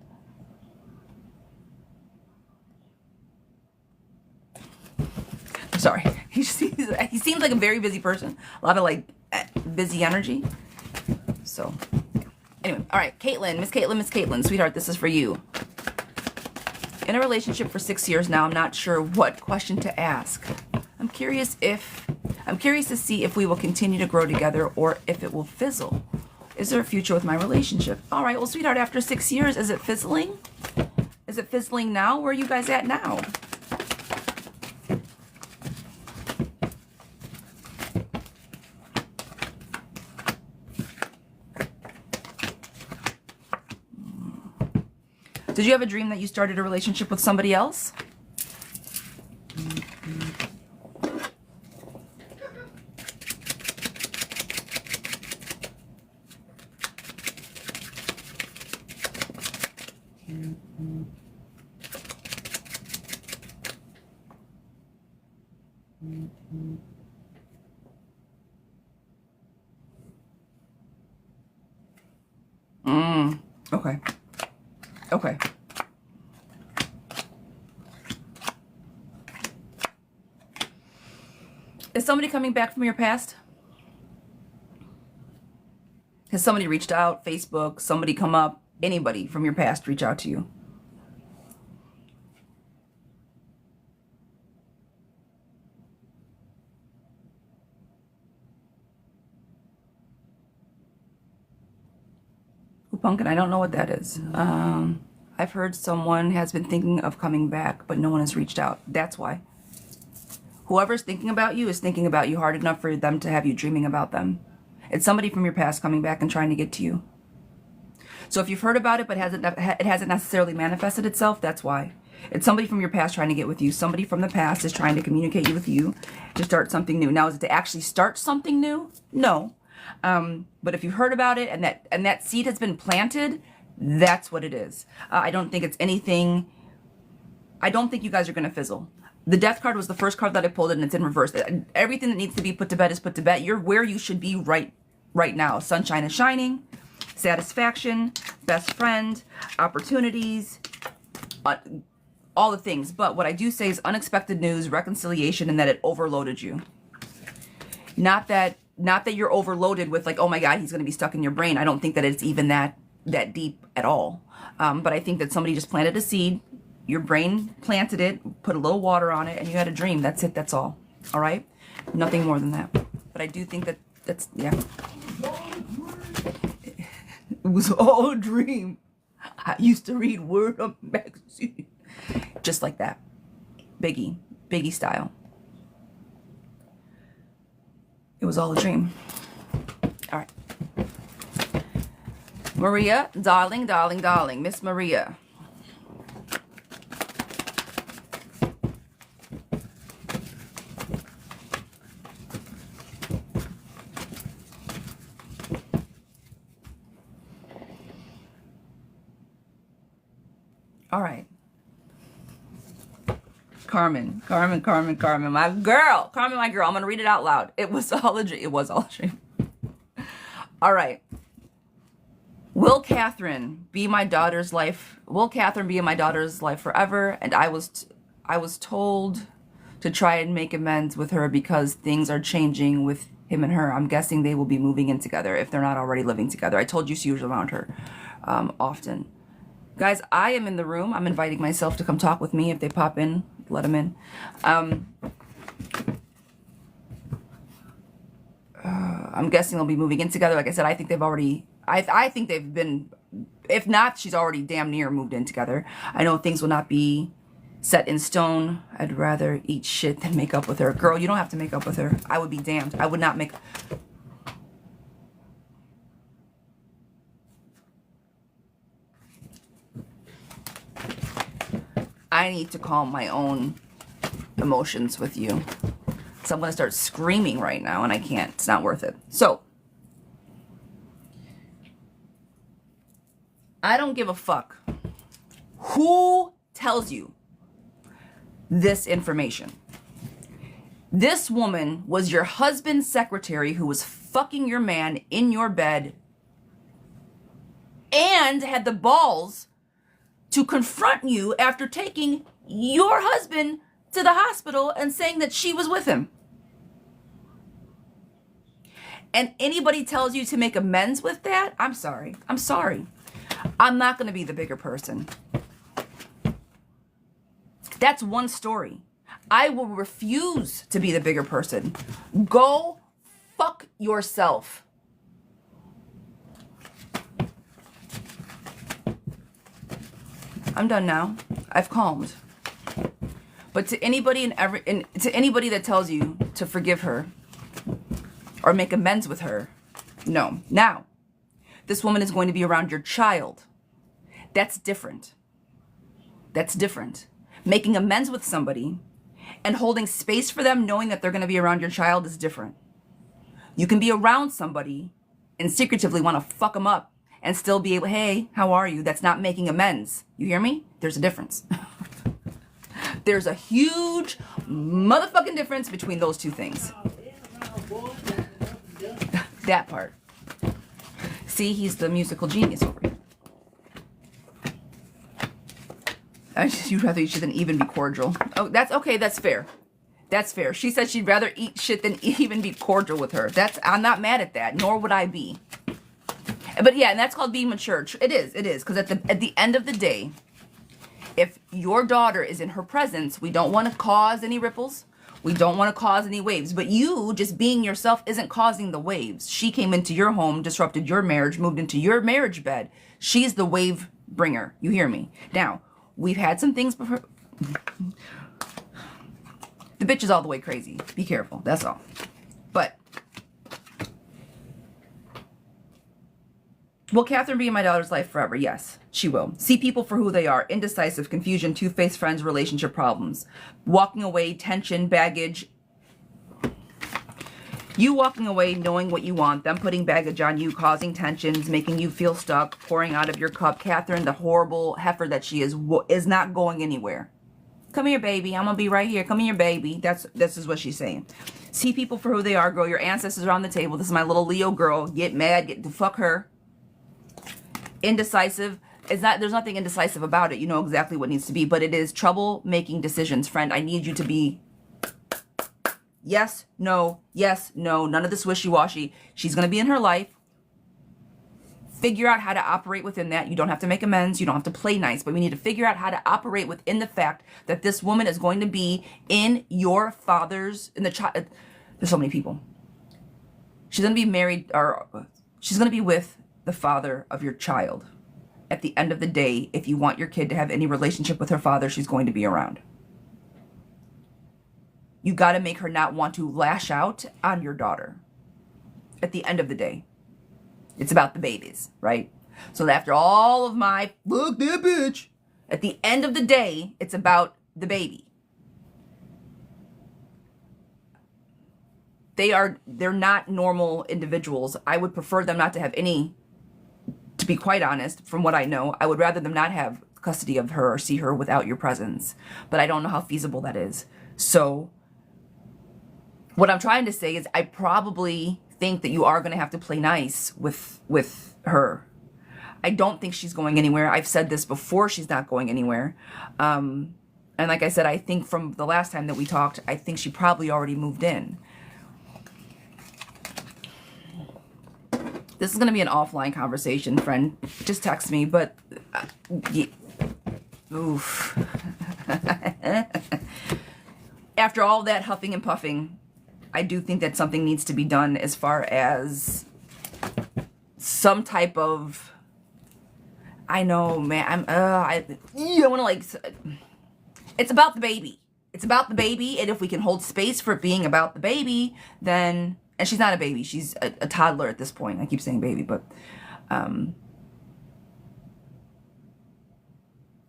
A: I'm sorry. He seems like a very busy person. A lot of like busy energy. So anyway, all right, Caitlin, Miss Caitlin, sweetheart, this is for you. In a relationship for 6 years now, I'm not sure what question to ask. I'm curious to see if we will continue to grow together or if it will fizzle. Is there a future with my relationship? All right, well, sweetheart, after 6 years, is it fizzling? Is it fizzling now? Where are you guys at now? Did you have a dream that you started a relationship with somebody else? Okay. Okay. Is somebody coming back from your past? Has somebody reached out? Facebook, somebody come up? Anybody from your past reach out to you? Pumpkin, I don't know what that is. I've heard someone has been thinking of coming back, but no one has reached out. That's why. Whoever's thinking about you is thinking about you hard enough for them to have you dreaming about them. It's somebody from your past coming back and trying to get to you. So if you've heard about it, but it hasn't necessarily manifested itself, that's why. It's somebody from your past trying to get with you. Somebody from the past is trying to communicate with you to start something new. Now, is it to actually start something new? No. But if you heard about it and that seed has been planted, that's what it is. I don't think it's anything. I don't think you guys are going to fizzle. The death card was the first card that I pulled, and it's in reverse. Everything that needs to be put to bed is put to bed. You're where you should be right now. Sunshine is shining, satisfaction, best friend, opportunities, all the things. But what I do say is unexpected news, reconciliation, and that it overloaded you. Not that you're overloaded with like, oh my God, he's going to be stuck in your brain. I don't think that it's even that deep at all. But I think that somebody just planted a seed. Your brain planted it, put a little water on it, and you had a dream. That's it. That's all. All right? Nothing more than that. But I do think that's, yeah. It was all a dream. I used to read Word on magazine. Just like that. Biggie style. It was all a dream. All right. Maria, darling, Miss Maria. All right. Carmen, my girl. Carmen, my girl. I'm going to read it out loud. It was all a dream. It was all a dream. All right. Will Catherine be my daughter's life? Will Catherine be in my daughter's life forever? And I was told to try and make amends with her because things are changing with him and her. I'm guessing they will be moving in together if they're not already living together. I told you she was around her often. Guys, I am in the room. I'm inviting myself to come talk with me. If they pop in, let them in. I'm guessing they'll be moving in together. Like I said, I think they've already... I think they've been... If not, she's already damn near moved in together. I know things will not be set in stone. I'd rather eat shit than make up with her. Girl, you don't have to make up with her. I would be damned. I would not make... I need to calm my own emotions with you. So I'm going to start screaming right now, and I can't. It's not worth it. So, I don't give a fuck who tells you this information. This woman was your husband's secretary who was fucking your man in your bed and had the balls to confront you after taking your husband to the hospital and saying that she was with him. And anybody tells you to make amends with that, I'm sorry. I'm sorry. I'm not going to be the bigger person. That's one story. I will refuse to be the bigger person. Go fuck yourself. I'm done now. I've calmed. But to anybody to anybody that tells you to forgive her or make amends with her, no. Now, this woman is going to be around your child. That's different. That's different. Making amends with somebody and holding space for them knowing that they're going to be around your child is different. You can be around somebody and secretively want to fuck them up and still be able, hey, how are you? That's not making amends. You hear me? There's a difference. There's a huge motherfucking difference between those two things. That part. See, he's the musical genius over here. You'd rather eat shit than even be cordial. Oh, that's okay. That's fair. That's fair. She said she'd rather eat shit than even be cordial with her. I'm not mad at that, nor would I be. But yeah, and that's called being mature. It is. Because at the end of the day, if your daughter is in her presence, we don't want to cause any ripples. We don't want to cause any waves. But you, just being yourself, isn't causing the waves. She came into your home, disrupted your marriage, moved into your marriage bed. She's the wave bringer. You hear me? Now, we've had some things before. The bitch is all the way crazy. Be careful. That's all. But Will Catherine be in my daughter's life forever? Yes, she will. See people for who they are. Indecisive, confusion, two-faced friends, relationship problems. Walking away, tension, baggage. You walking away knowing what you want, them putting baggage on you, causing tensions, making you feel stuck, pouring out of your cup. Catherine, the horrible heifer that she is not going anywhere. Come here, baby. I'm going to be right here. Come here, baby. This is what she's saying. See people for who they are, girl. Your ancestors are on the table. This is my little Leo girl. Get mad. Get to fuck her. Indecisive. There's nothing indecisive about it. You know exactly what needs to be, but it is trouble making decisions. Friend, I need you to be yes, no, none of this wishy-washy. She's going to be in her life. Figure out how to operate within that. You don't have to make amends. You don't have to play nice, but we need to figure out how to operate within the fact that this woman is going to be in your father's, in the child. There's so many people. She's going to be married, or she's going to be with the father of your child. At the end of the day, if you want your kid to have any relationship with her father, she's going to be around. You got to make her not want to lash out on your daughter. At the end of the day, it's about the babies, right? So after all of my, look, that bitch, at the end of the day, it's about the baby. They're not normal individuals. I would prefer them not to have any. To be quite honest, from what I know, I would rather them not have custody of her or see her without your presence. But I don't know how feasible that is. So what I'm trying to say is I probably think that you are going to have to play nice with her. I don't think she's going anywhere. I've said this before, she's not going anywhere. And like I said, I think from the last time that we talked, I think she probably already moved in. This is going to be an offline conversation, friend. Just text me, but yeah. Oof. After all that huffing and puffing, I do think that something needs to be done as far as some type of, I know, man, I want to like, it's about the baby. It's about the baby, and if we can hold space for it being about the baby, then... And she's not a baby. She's a toddler at this point. I keep saying baby, but...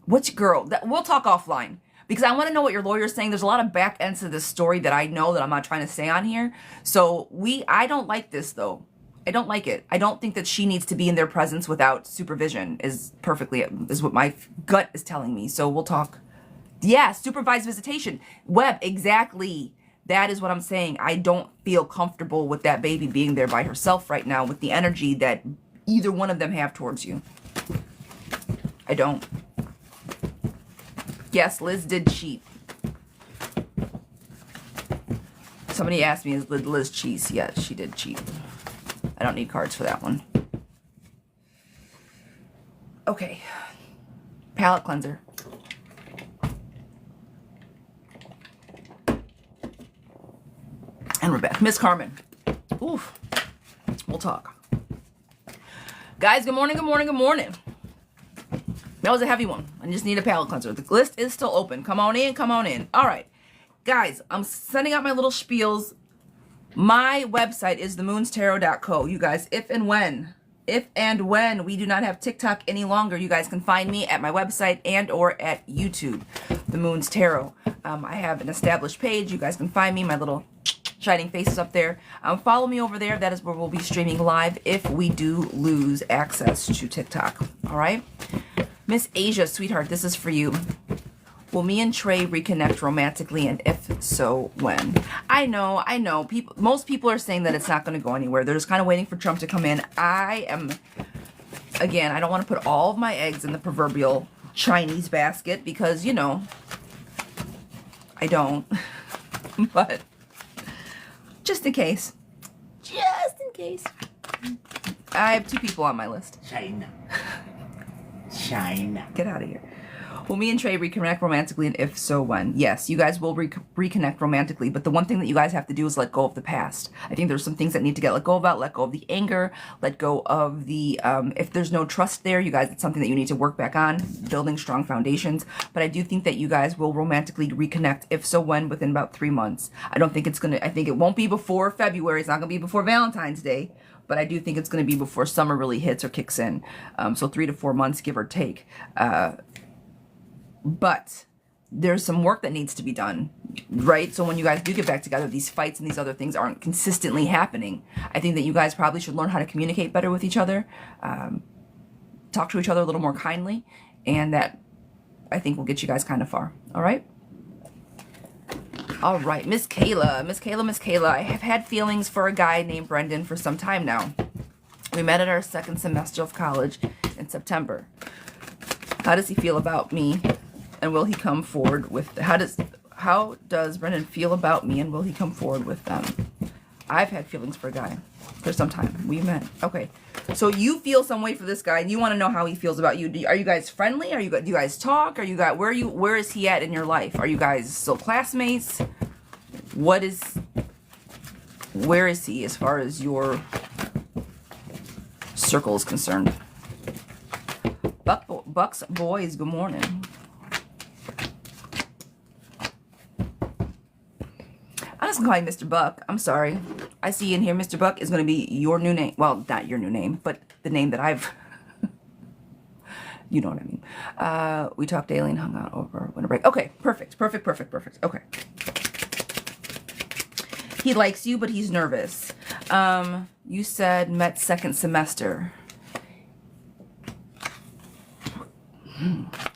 A: which girl? We'll talk offline. Because I want to know what your lawyer's saying. There's a lot of back ends to this story that I know that I'm not trying to say on here. So I don't like this, though. I don't like it. I don't think that she needs to be in their presence without supervision is what my gut is telling me. So we'll talk. Yeah, supervised visitation. Webb, exactly. That is what I'm saying. I don't feel comfortable with that baby being there by herself right now with the energy that either one of them have towards you. I don't. Yes, Liz did cheat. Somebody asked me, is Liz cheat? Yes, she did cheat. I don't need cards for that one. Okay. Palette cleanser. And we're back. Miss Carmen. Oof. We'll talk. Guys, good morning, good morning, good morning. That was a heavy one. I just need a palette cleanser. The list is still open. Come on in, come on in. All right. Guys, I'm sending out my little spiels. My website is themoonstarot.co. You guys, if and when we do not have TikTok any longer, you guys can find me at my website and or at YouTube, The Moon's Tarot. I have an established page. You guys can find me, my little shining faces up there. Follow me over there. That is where we'll be streaming live if we do lose access to TikTok. All right? Miss Asia, sweetheart, this is for you. Will me and Trey reconnect romantically, and if so, when? I know. Most people are saying that it's not going to go anywhere. They're just kind of waiting for Trump to come in. I am, again, I don't want to put all of my eggs in the proverbial Chinese basket because, you know, I don't. But just in case. Just in case. I have 2 people on my list.
B: China.
A: Get out of here. Will me and Trey reconnect romantically, and if so, when? Yes, you guys will reconnect romantically, but the one thing that you guys have to do is let go of the past. I think there's some things that need to get let go about. Let go of the anger. Let go of the, if there's no trust there, you guys, it's something that you need to work back on, building strong foundations. But I do think that you guys will romantically reconnect, if so, when, within about 3 months. I don't think it's going to, I think it won't be before February. It's not going to be before Valentine's Day. but I do think it's going to be before summer really hits or kicks in. So 3 to 4 months, give or take. But there's some work that needs to be done, right? So when you guys do get back together, these fights and these other things aren't consistently happening. I think that you guys probably should learn how to communicate better with each other, talk to each other a little more kindly, and that I think will get you guys kind of far. All right? All right, Miss Kayla. Miss Kayla, Miss Kayla. I have had feelings for a guy named Brendan for some time now. We met at our second semester of college in September. How does he feel about me? And will he come forward with... How does Brendan feel about me, and will he come forward with them? I've had feelings for a guy for some time. We met. Okay. So you feel some way for this guy, and you want to know how he feels about you. Are you guys friendly? Do you guys talk? Where is he at in your life? Are you guys still classmates? Where is he as far as your circle is concerned? Bucks boys, good morning. I'm just going to call you Mr. Buck. I'm sorry. I see in here Mr. Buck is going to be your new name. Well, not your new name, but the name that I've... you know what I mean. We talked daily and hung out over winter break. Okay, perfect. Okay. He likes you, but he's nervous. You said met second semester.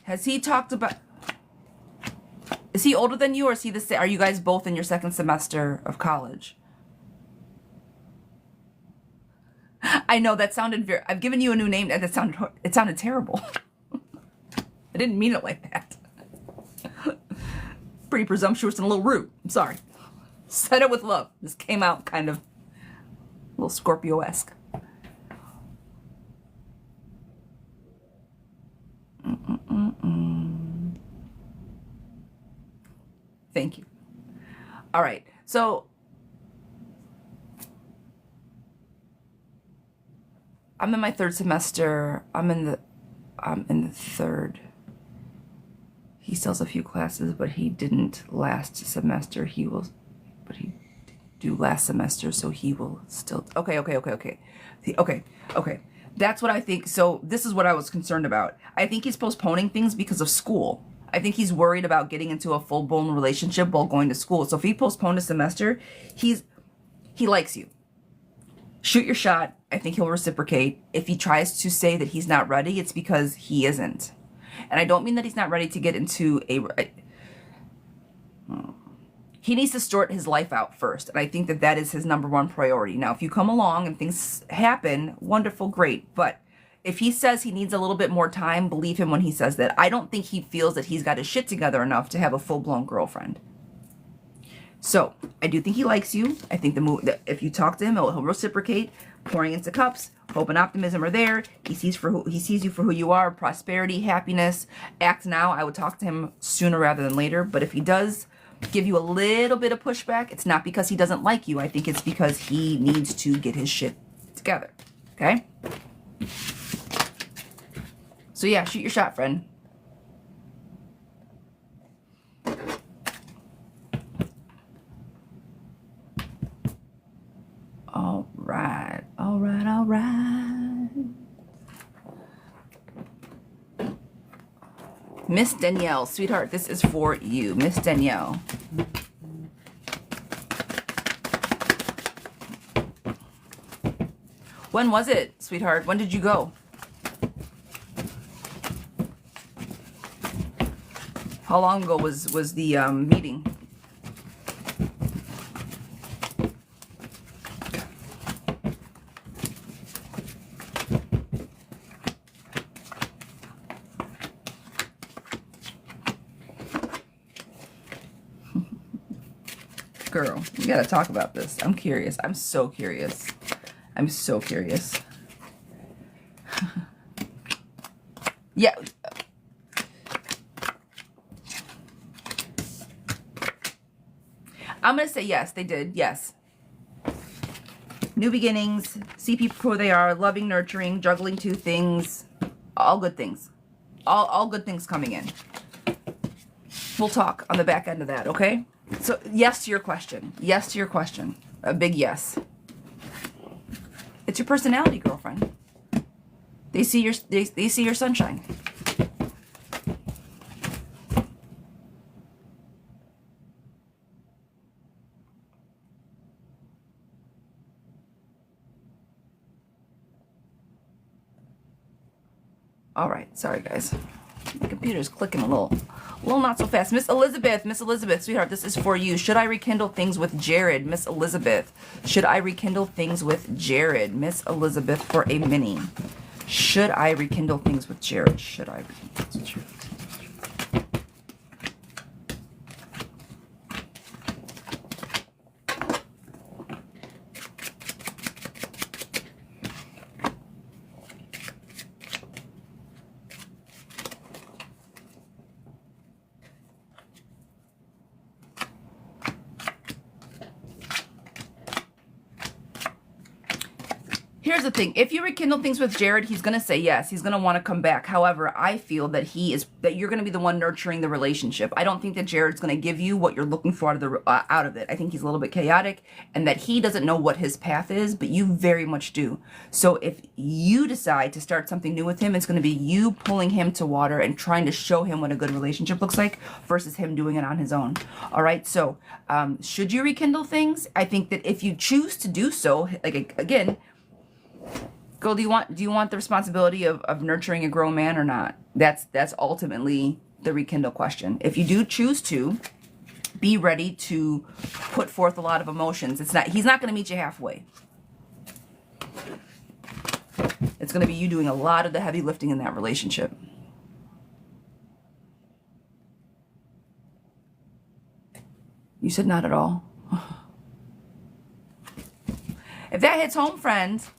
A: Has he talked about... Is he older than you, or is he the same? Are you guys both in your second semester of college? I know that sounded very... I've given you a new name, and it sounded terrible. I didn't mean it like that. Pretty presumptuous and a little rude. I'm sorry. Said it with love. This came out kind of a little Scorpio-esque. Thank you. All right. So I'm in my third semester. I'm in the third. He still has a few classes, but he didn't last semester. He did do last semester, so he will still. Okay. That's what I think. So this is what I was concerned about. I think he's postponing things because of school. I think he's worried about getting into a full-blown relationship while going to school. So if he postponed a semester, he likes you. Shoot your shot. I think he'll reciprocate. If he tries to say that he's not ready, it's because he isn't. And I don't mean that he's not ready to get into he needs to sort his life out first. And I think that is his number one priority. Now, if you come along and things happen, wonderful, great. But if he says he needs a little bit more time, believe him when he says that. I don't think he feels that he's got his shit together enough to have a full-blown girlfriend. So, I do think he likes you. I think if you talk to him, he'll reciprocate. Pouring into cups. Hope and optimism are there. He sees you for who you are. Prosperity, happiness. Act now. I would talk to him sooner rather than later. But if he does give you a little bit of pushback, it's not because he doesn't like you. I think it's because he needs to get his shit together. Okay? So yeah, shoot your shot, friend. All right. Miss Danielle, sweetheart, this is for you. Miss Danielle. When was it, sweetheart? When did you go? How long ago was the meeting? Girl, we gotta talk about this. I'm curious. I'm so curious. Yeah. I'm going to say yes, they did. Yes. New beginnings, see people for who they are, loving, nurturing, juggling two things. All good things. All good things coming in. We'll talk on the back end of that, okay? So, yes to your question. Yes to your question. A big yes. It's your personality, girlfriend. They see your they see your sunshine. All right, sorry guys. My computer's clicking a little not so fast. Miss Elizabeth, sweetheart, this is for you. Should I rekindle things with Jared? Miss Elizabeth, should I rekindle things with Jared? Miss Elizabeth for a mini. Should I rekindle things with Jared? Should I rekindle things with Jared? Here's the thing. If you rekindle things with Jared, he's going to say yes. He's going to want to come back. However, I feel that you're going to be the one nurturing the relationship. I don't think that Jared's going to give you what you're looking for out of it. I think he's a little bit chaotic and that he doesn't know what his path is, but you very much do. So if you decide to start something new with him, it's going to be you pulling him to water and trying to show him what a good relationship looks like versus him doing it on his own. All right. So, should you rekindle things? I think that if you choose to do so, like again, girl, do you want the responsibility of nurturing a grown man or not? That's ultimately the rekindle question. If you do choose to, be ready to put forth a lot of emotions. He's not going to meet you halfway. It's going to be you doing a lot of the heavy lifting in that relationship. You said not at all. If that hits home, friends,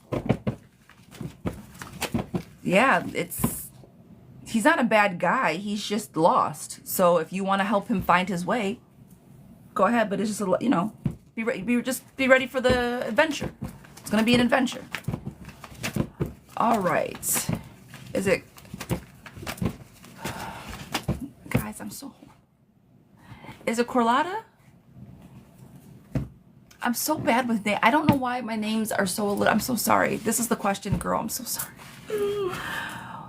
A: yeah, he's not a bad guy. He's just lost. So if you want to help him find his way, go ahead. But it's just be ready for the adventure. It's going to be an adventure. All right. Is it, guys? Is it Corlata? I'm so bad with names. I don't know why my names are so little. I'm so sorry. This is the question, girl. I'm so sorry.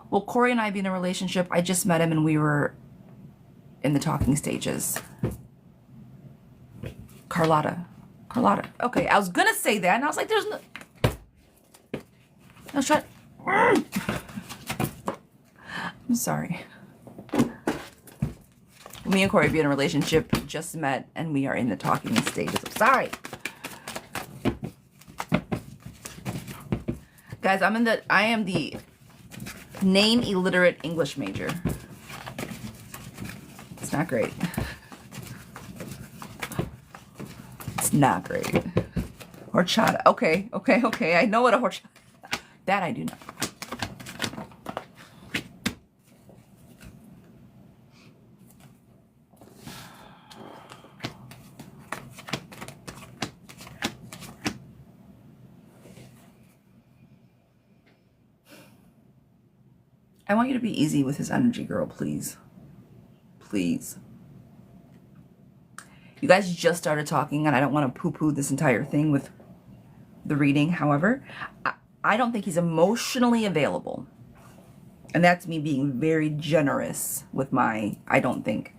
A: Will Corey and I be in a relationship? I just met him and we were in the talking stages. Carlotta. Okay, I was going to say that and I was like, there's no... No, shut... I'm sorry. Me and Corey be in a relationship, just met, and we are in the talking stages. I'm sorry. Guys, I am the name illiterate English major. It's not great. It's not great. Horchata. Okay. I know what a horchata. That I do know. I want you to be easy with his energy, girl, please. Please. You guys just started talking, and I don't want to poo-poo this entire thing with the reading. However, I don't think he's emotionally available. And that's me being very generous with I don't think.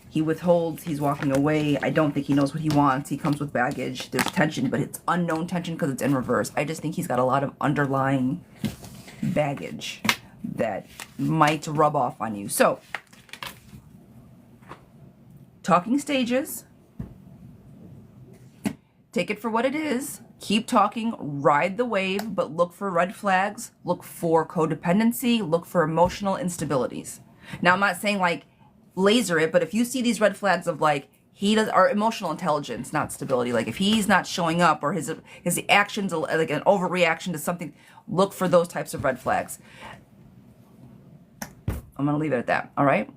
A: He withholds, he's walking away. I don't think he knows what he wants. He comes with baggage. There's tension, but it's unknown tension because it's in reverse. I just think he's got a lot of underlying baggage that might rub off on you. So, talking stages. Take it for what it is. Keep talking, ride the wave, but look for red flags, look for codependency, look for emotional instabilities. Now, I'm not saying like laser it, but if you see these red flags of like or emotional intelligence, not stability, like if he's not showing up or his actions like an overreaction to something, look for those types of red flags. I'm going to leave it at that, all right?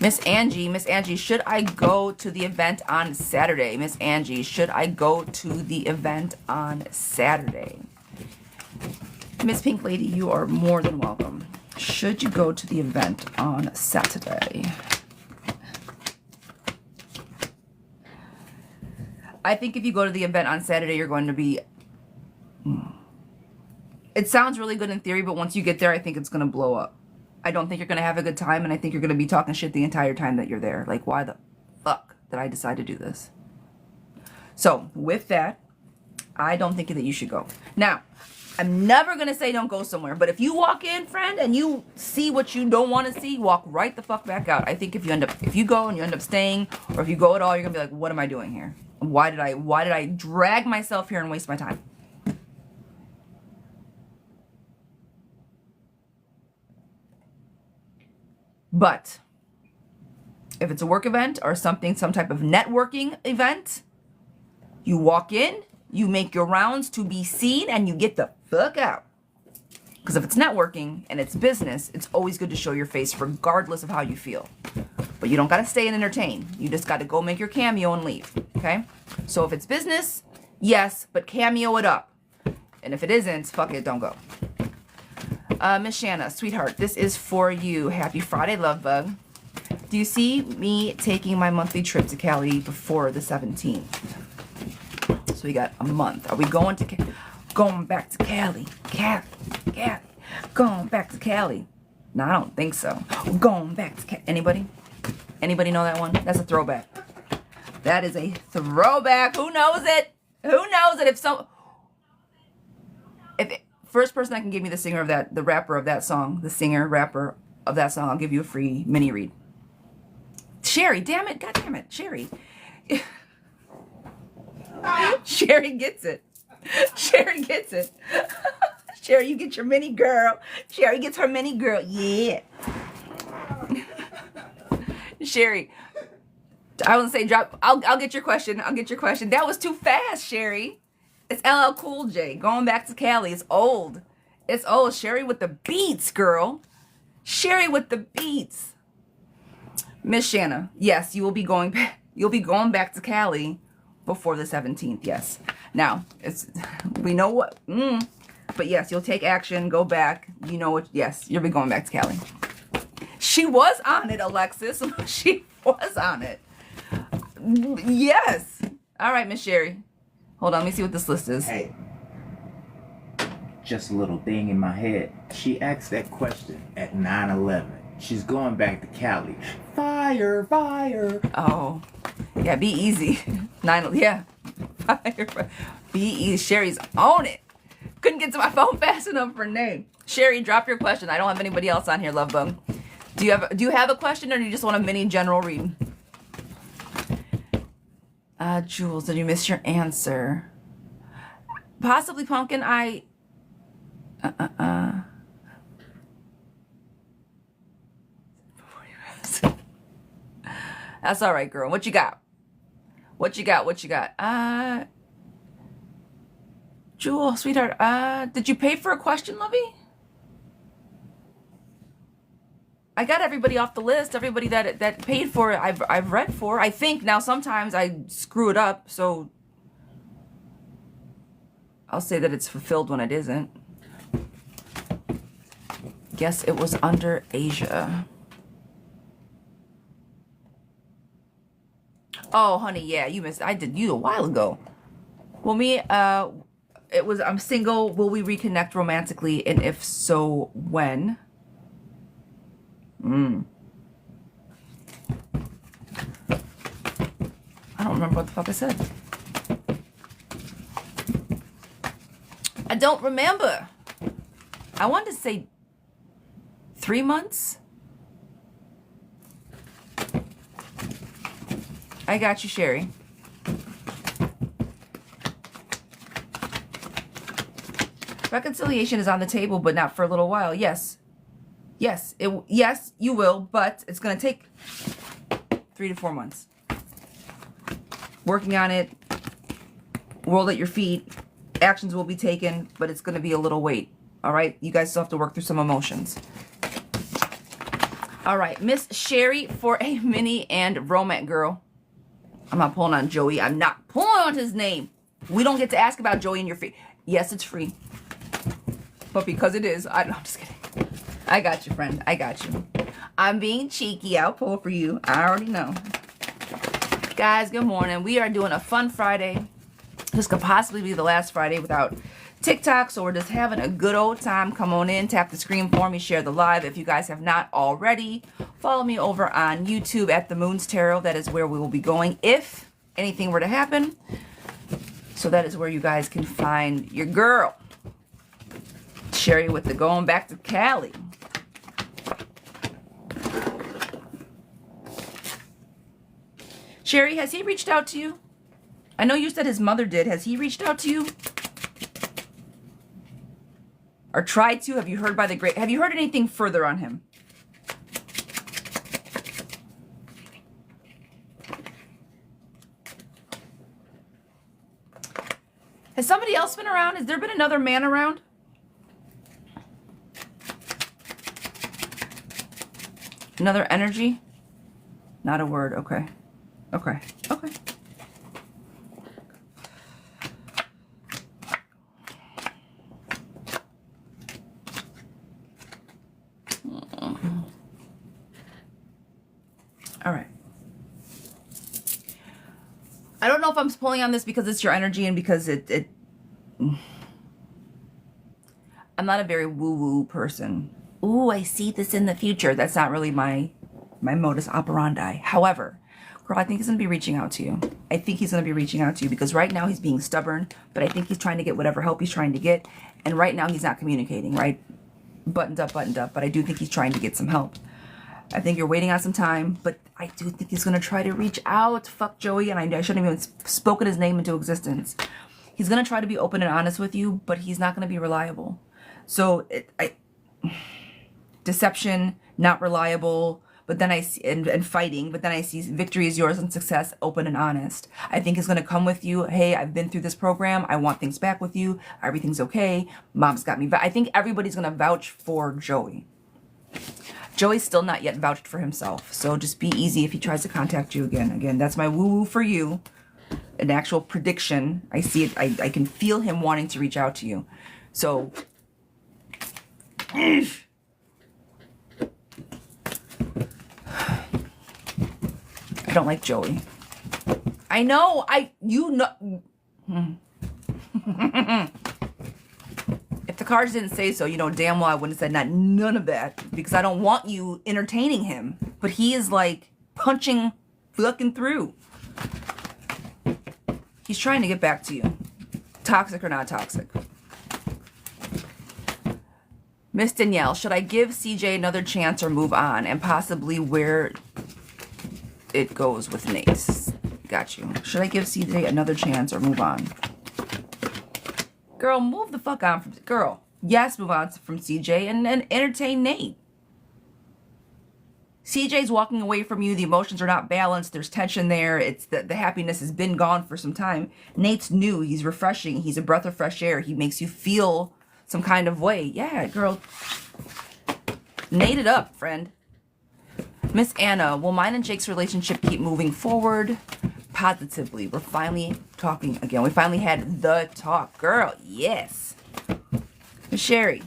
A: Miss Angie, should I go to the event on Saturday? Miss Angie, should I go to the event on Saturday? Miss Pink Lady, you are more than welcome. Should you go to the event on Saturday? I think if you go to the event on Saturday, you're going to be... It sounds really good in theory, but once you get there, I think it's going to blow up. I don't think you're going to have a good time, and I think you're going to be talking shit the entire time that you're there. Like, why the fuck did I decide to do this? So, with that, I don't think that you should go. Now, I'm never going to say don't go somewhere, but if you walk in, friend, and you see what you don't want to see, walk right the fuck back out. I think if you go and you end up staying, or if you go at all, you're going to be like, what am I doing here? Why did I drag myself here and waste my time? But if it's a work event or something, some type of networking event, you walk in, you make your rounds to be seen, and you get the fuck out. Because if it's networking and it's business, it's always good to show your face regardless of how you feel. But you don't got to stay and entertain. You just got to go make your cameo and leave. Okay? So if it's business, yes, but cameo it up. And if it isn't, fuck it, don't go. Miss Shanna, sweetheart, this is for you. Happy Friday, love bug. Do you see me taking my monthly trip to Cali before the 17th? So we got a month. Are we going back to Cali? Cali. Going back to Cali. No, I don't think so. We're going back to Cali. Anybody? Anybody know that one? That's a throwback. That is a throwback. Who knows it? Who knows it? First person that can give me the rapper of that song, the singer, rapper of that song, I'll give you a free mini read. Sherry, damn it. God damn it. Sherry. Sherry gets it. Sherry gets it. Sherry, you get your mini girl. Sherry gets her mini girl. Yeah. Sherry, I wouldn't say drop. I'll get your question. I'll get your question. That was too fast, Sherry. It's LL Cool J. Going back to Cali. It's old. It's old. Sherry with the beats, girl. Sherry with the beats. Miss Shanna, yes, you will be going back. You'll be going back to Cali before the 17th. Yes. Now, we know what. But yes, you'll take action. Go back. You know what? Yes, you'll be going back to Cali. She was on it, Alexis. She was on it. Yes. All right, Miss Sherry. Hold on, let me see what this list is.
B: Hey, just a little thing in my head. She asked that question at 9/11. She's going back to Cali. Fire, fire.
A: Oh, yeah, be easy. Yeah, fire. Be easy. Sherry's on it. Couldn't get to my phone fast enough for her name. Sherry, drop your question. I don't have anybody else on here, love bug. Do you have a question, or do you just want a mini general read? Jules, did you miss your answer? Possibly, Pumpkin. That's all right, girl. What you got? What you got? Jewel, sweetheart, did you pay for a question, lovey? I got everybody off the list. Everybody that paid for it, I've read for. I think now sometimes I screw it up, so I'll say that it's fulfilled when it isn't. Guess it was under Asia. Oh, honey, yeah, you missed. I did you a while ago. Well, me, it was I'm single. Will we reconnect romantically, and if so, when? I don't remember what the fuck I said. I don't remember. I wanted to say 3 months. I got you, Sherry. Reconciliation is on the table, but not for a little while. Yes. Yes, yes, you will, but it's going to take 3 to 4 months. Working on it, world at your feet, actions will be taken, but it's going to be a little wait. All right, you guys still have to work through some emotions. All right, Miss Sherry for a mini and romance girl. I'm not pulling on Joey. I'm not pulling on his name. We don't get to ask about Joey in your feet. Yes, it's free. But because it is, I'm just kidding. I got you, friend. I got you. I'm being cheeky. I'll pull for you. I already know. Guys, good morning. We are doing a fun Friday. This could possibly be the last Friday without TikTok, so we're just having a good old time. Come on in, tap the screen for me, share the live. If you guys have not already, follow me over on YouTube at The Moon's Tarot. That is where we will be going if anything were to happen. So that is where you guys can find your girl, Sherry, with the going back to Cali. Sherry, has he reached out to you? I know you said his mother did. Has he reached out to you? Or tried to? Have you heard by the great? Have you heard anything further on him? Has somebody else been around? Has there been another man around? Another energy? Not a word. Okay. Okay. Okay. All right. I don't know if I'm pulling on this because it's your energy and because I'm not a very woo-woo person. Ooh, I see this in the future. That's not really my modus operandi. However, girl, I think he's going to be reaching out to you. I think he's going to be reaching out to you because right now he's being stubborn, but I think he's trying to get whatever help he's trying to get. And right now he's not communicating, right? Buttoned up, but I do think he's trying to get some help. I think you're waiting on some time, but I do think he's going to try to reach out. Fuck Joey, and I shouldn't have even spoken his name into existence. He's going to try to be open and honest with you, but he's not going to be reliable. So, deception, not reliable, but then I see, and fighting, but then I see victory is yours and success, open and honest. I think he's going to come with you. Hey, I've been through this program. I want things back with you. Everything's okay. Mom's got me. I think everybody's going to vouch for Joey. Joey's still not yet vouched for himself, so just be easy if he tries to contact you again. Again, that's my woo-woo for you. An actual prediction. I see it. I can feel him wanting to reach out to you. So, I don't like Joey. I know. You know. If the cards didn't say so, you know damn well I wouldn't have said none of that because I don't want you entertaining him. But he is like punching fucking through. He's trying to get back to you. Toxic or not toxic. Miss Danielle, should I give CJ another chance or move on? And possibly where it goes with Nate. Got you. Should I give CJ another chance or move on? Girl, move the fuck on from... Girl, yes, move on from CJ and entertain Nate. CJ's walking away from you. The emotions are not balanced. There's tension there. It's the happiness has been gone for some time. Nate's new. He's refreshing. He's a breath of fresh air. He makes you feel some kind of way. Yeah, girl. Nate it up, friend. Miss Anna, will mine and Jake's relationship keep moving forward? Positively. We're finally talking again. We finally had the talk. Girl, yes. Miss Sherry,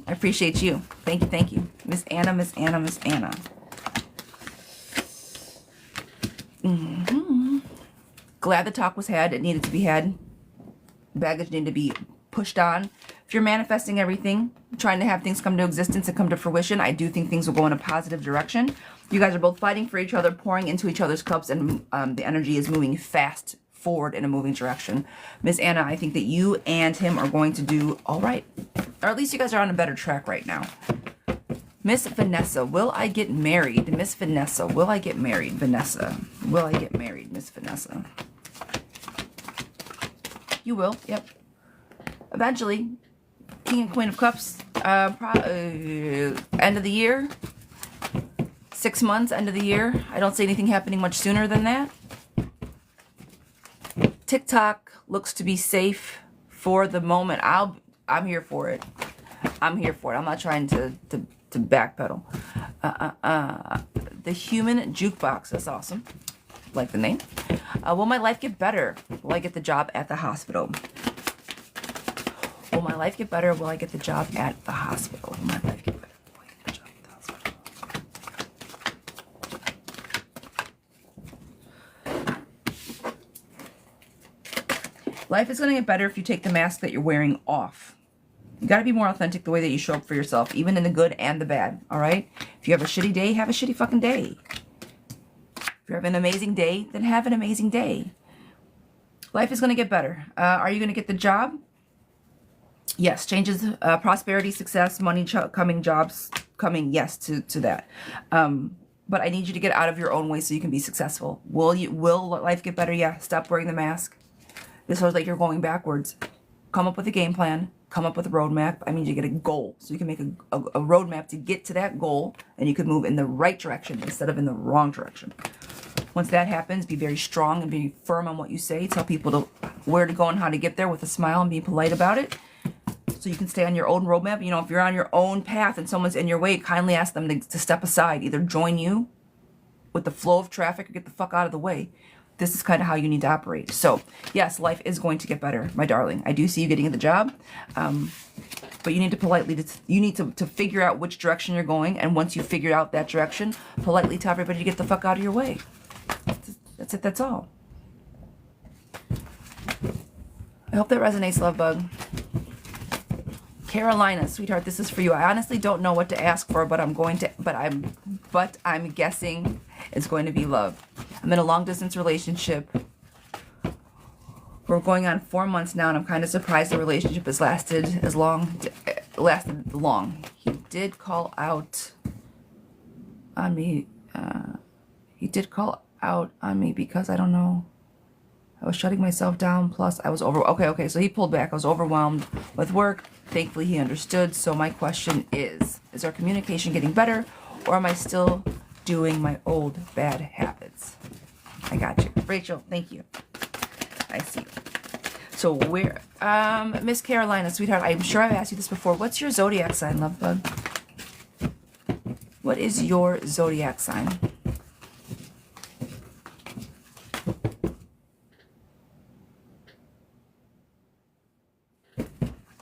A: I appreciate you. Thank you, thank you. Miss Anna, Miss Anna, Miss Anna. Glad the talk was had. It needed to be had. Baggage needed to be pushed on. If you're manifesting everything, trying to have things come to existence and come to fruition, I do think things will go in a positive direction. You guys are both fighting for each other, pouring into each other's cups, and the energy is moving fast forward in a moving direction. Miss Anna, I think that you and him are going to do all right. Or at least you guys are on a better track right now. Miss Vanessa, will I get married? Miss Vanessa, will I get married? Vanessa, will I get married? Miss Vanessa. You will, yep. Eventually. King and Queen of Cups, end of the year. 6 months, end of the year. I don't see anything happening much sooner than that. TikTok looks to be safe for the moment. I'm here for it. I'm here for it. I'm not trying to backpedal. The Human Jukebox. That's awesome. Like the name. Will my life get better? Will I get the job at the hospital? Will my life get better? Will I get the job at the hospital? Will my life get better? Will I get the job at the hospital? Life is going to get better if you take the mask that you're wearing off. You got to be more authentic the way that you show up for yourself, even in the good and the bad, all right? If you have a shitty day, have a shitty fucking day. If you have an amazing day, then have an amazing day. Life is going to get better. Are you going to get the job? Yes. Changes, prosperity, success, money coming, jobs coming. Yes, to that. But I need you to get out of your own way so you can be successful. Will life get better? Yeah. Stop wearing the mask. This feels like you're going backwards. Come up with a game plan. Come up with a roadmap. I need you to get a goal so you can make a roadmap to get to that goal, and you can move in the right direction instead of in the wrong direction. Once that happens, be very strong and be firm on what you say. Tell people where to go and how to get there with a smile and be polite about it. So you can stay on your own roadmap. You know, if you're on your own path and someone's in your way, kindly ask them to step aside. Either join you with the flow of traffic or get the fuck out of the way. This is kind of how you need to operate. So, yes, life is going to get better, my darling. I do see you getting the job. But you need to politely, you need to figure out which direction you're going. And once you figure out that direction, politely tell everybody to get the fuck out of your way. That's it. That's all. I hope that resonates, love bug. Carolina, sweetheart, this is for you. I honestly don't know what to ask for, but I'm guessing it's going to be love. I'm in a long distance relationship. We're going on 4 months now, and I'm kind of surprised the relationship has lasted long. He did call out on me. Because I don't know. I was shutting myself down. Plus, I was okay. So he pulled back. I was overwhelmed with work. Thankfully, he understood. So my question is our communication getting better, or am I still doing my old bad habits? I got you. Rachel, thank you. I see. So where, Miss Carolina, sweetheart, I'm sure I've asked you this before. What's your zodiac sign, love bug? What is your zodiac sign?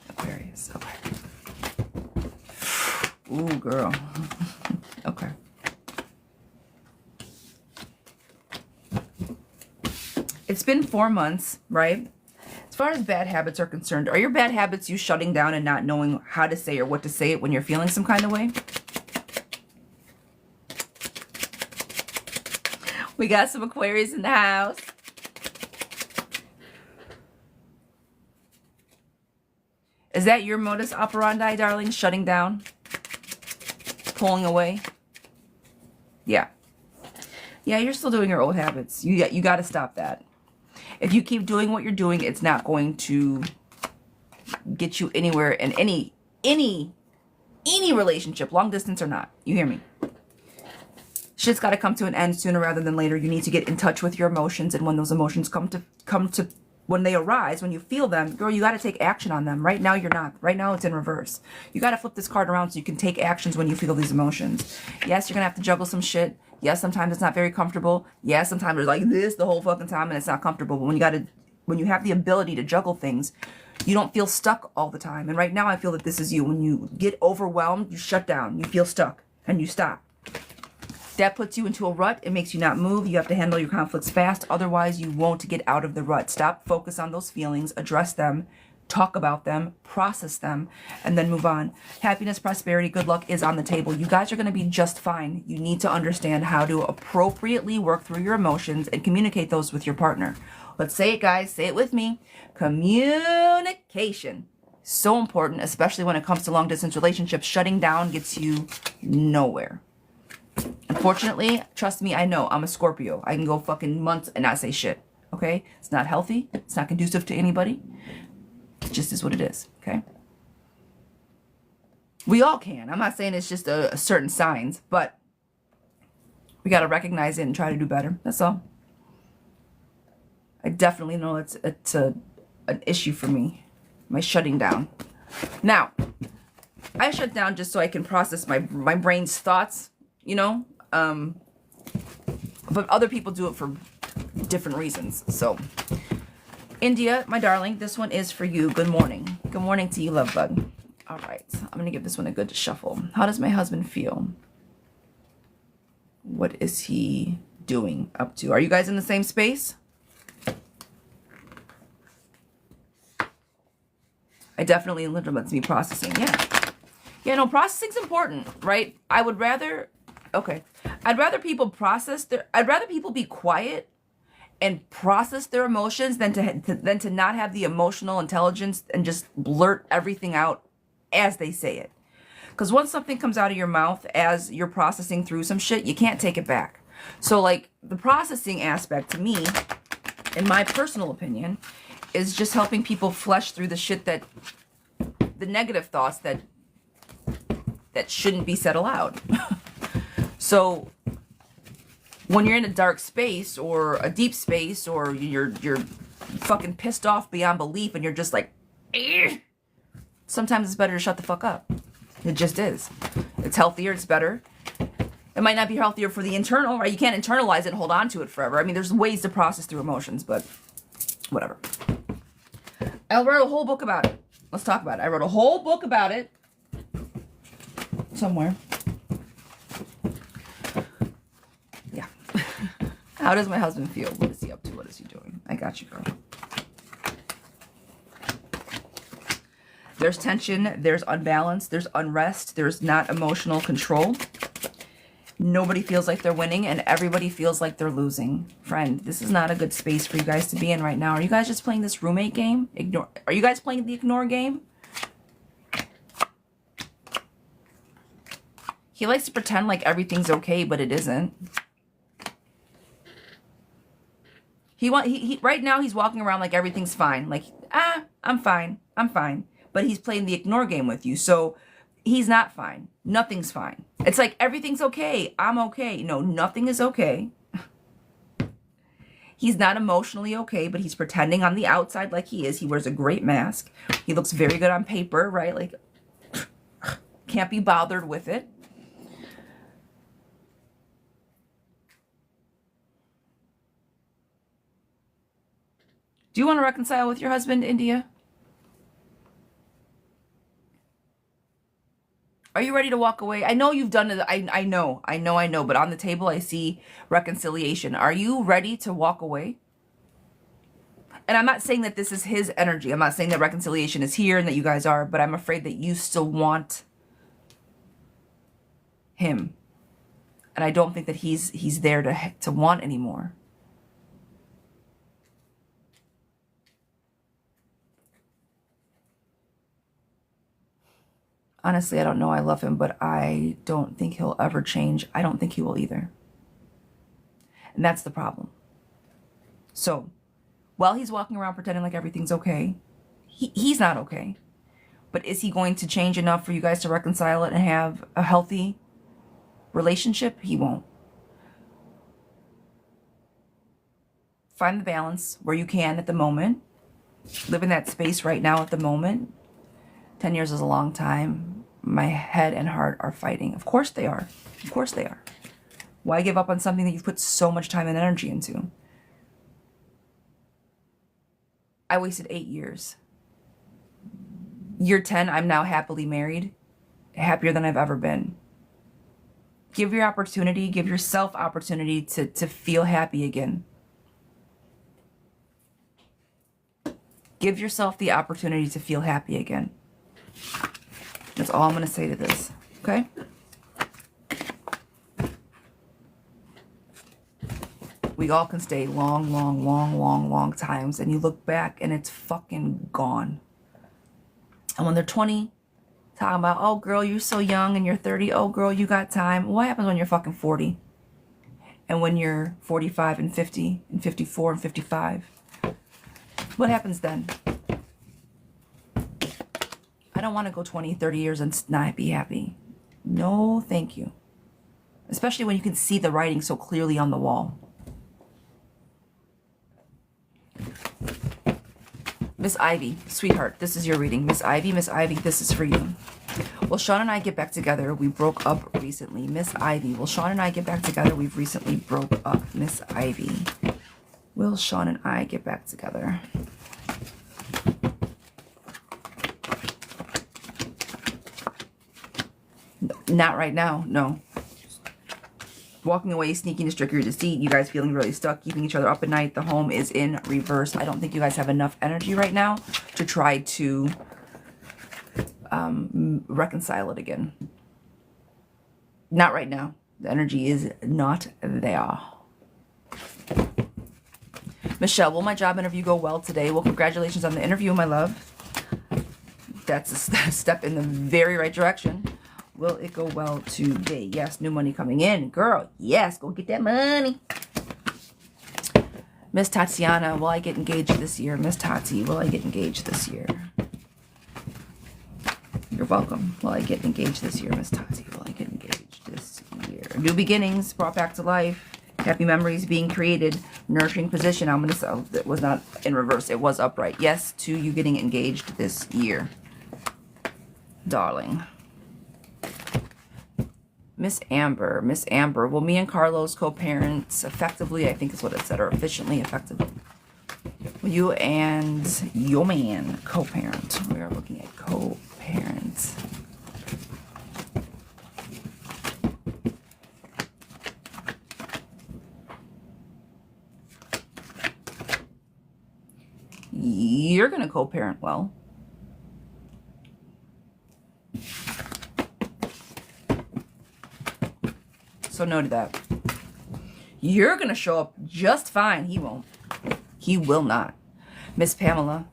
A: Aquarius, okay. Ooh, girl. Okay. It's been 4 months, right? As far as bad habits are concerned, are your bad habits you shutting down and not knowing how to say or what to say it when you're feeling some kind of way? We got some Aquarius in the house. Is that your modus operandi, darling? Shutting down? Pulling away? Yeah. Yeah, you're still doing your old habits. You got to stop that. If you keep doing what you're doing, it's not going to get you anywhere in any relationship, long distance or not. You hear me? Shit's got to come to an end sooner rather than later. You need to get in touch with your emotions, and when those emotions come to when they arise, when you feel them, girl, you got to take action on them. Right now, you're not. Right now, it's in reverse. You got to flip this card around so you can take actions when you feel these emotions. Yes, you're going to have to juggle some shit. Yes, sometimes it's not very comfortable. Yes, sometimes it's like this the whole fucking time and it's not comfortable. But when you have the ability to juggle things, you don't feel stuck all the time. And right now, I feel that this is you. When you get overwhelmed, you shut down. You feel stuck and you stop. That puts you into a rut. It makes you not move. You have to handle your conflicts fast. Otherwise, you won't get out of the rut. Stop, focus on those feelings, address them, talk about them, process them, and then move on. Happiness, prosperity, good luck is on the table. You guys are going to be just fine. You need to understand how to appropriately work through your emotions and communicate those with your partner. Let's say it, guys. Say it with me. Communication. So important, especially when it comes to long-distance relationships. Shutting down gets you nowhere. Unfortunately, trust me, I know. I'm a Scorpio. I can go fucking months and not say shit. Okay? It's not healthy. It's not conducive to anybody. It just is what it is. Okay? We all can. I'm not saying it's just a certain signs, but we got to recognize it and try to do better. That's all. I definitely know it's an issue for me. My shutting down. Now, I shut down just so I can process my brain's thoughts. You know, but other people do it for different reasons. So, India, my darling, this one is for you. Good morning. Good morning to you, love bug. All right, I'm going to give this one a good shuffle. How does my husband feel? What is he doing up to? Are you guys in the same space? I definitely limits me processing. Yeah. Yeah, no, processing's important, right? I would rather, okay. I'd rather people I'd rather people be quiet and process their emotions than to not have the emotional intelligence and just blurt everything out as they say it. Because once something comes out of your mouth as you're processing through some shit, you can't take it back. So like the processing aspect to me, in my personal opinion, is just helping people flesh through the shit the negative thoughts that shouldn't be said aloud. So when you're in a dark space or a deep space or you're fucking pissed off beyond belief and you're just like, "Ugh," sometimes it's better to shut the fuck up. It just is. It's healthier, it's better. It might not be healthier for the internal, right? You can't internalize it and hold on to it forever. I mean, there's ways to process through emotions, but whatever. I wrote a whole book about it. Let's talk about it. I wrote a whole book about it somewhere. Yeah. How does my husband feel? What is he up to? What is he doing? I got you, girl. There's tension, there's unbalance, there's unrest, there's not emotional control. Nobody feels like they're winning and everybody feels like they're losing. Friend, this is not a good space for you guys to be in right now. Are you guys just playing this roommate game? Are you guys playing the ignore game? He likes to pretend like everything's okay, but it isn't. He right now he's walking around like everything's fine. Like, I'm fine. I'm fine. But he's playing the ignore game with you. So he's not fine. Nothing's fine. It's like everything's okay. I'm okay. No, nothing is okay. He's not emotionally okay, but he's pretending on the outside like he is. He wears a great mask. He looks very good on paper, right? Like, can't be bothered with it. Do you want to reconcile with your husband, India? Are you ready to walk away? I know you've done it. I know. But on the table, I see reconciliation. Are you ready to walk away? And I'm not saying that this is his energy. I'm not saying that reconciliation is here and that you guys are, but I'm afraid that you still want him. And I don't think that he's there to want anymore. Honestly, I don't know. I love him, but I don't think he'll ever change. I don't think he will either. And that's the problem. So, while he's walking around pretending like everything's okay, he's not okay. But is he going to change enough for you guys to reconcile it and have a healthy relationship? He won't. Find the balance where you can at the moment. Live in that space right now at the moment. 10 years is a long time. My head and heart are fighting. Of course they are. Of course they are. Why give up on something that you've put so much time and energy into? I wasted 8 years. Year 10, I'm now happily married. Happier than I've ever been. Give yourself opportunity to feel happy again. Give yourself the opportunity to feel happy again. That's all I'm going to say to this, okay? We all can stay long times, and you look back and it's fucking gone. And when they're 20, talking about, oh girl, you're so young, and you're 30, oh girl, you got time. What happens when you're fucking 40? And when you're 45 and 50 and 54 and 55? What happens then? I don't want to go 20, 30 years and not be happy. No, thank you. Especially when you can see the writing so clearly on the wall. Miss Ivy, sweetheart, this is your reading. Miss Ivy, this is for you. Will Sean and I get back together? We broke up recently. Miss Ivy, will Sean and I get back together? We've recently broke up. Miss Ivy, will Sean and I get back together? Not right now, no. Walking away, sneaking is trickery, deceit. You guys feeling really stuck, keeping each other up at night. The home is in reverse. I don't think you guys have enough energy right now to try to reconcile it again. Not right now. The energy is not there. Michelle, will my job interview go well today? Well, congratulations on the interview, my love. That's a step in the very right direction. Will it go well today? Yes, new money coming in. Girl, yes, go get that money. Miss Tatiana, will I get engaged this year? Miss Tati, will I get engaged this year? You're welcome. Will I get engaged this year, Miss Tati? Will I get engaged this year? New beginnings brought back to life. Happy memories being created. Nurturing position. I'm gonna say it was not in reverse. It was upright. Yes to you getting engaged this year, darling. Miss Amber. Miss Amber. Will me and Carlos co-parents effectively? I think is what it said, or efficiently, effectively. Will you and your man co-parent? We are looking at co-parents. You're going to co-parent well. So no to that. You're going to show up just fine. He won't. He will not. Miss Pamela.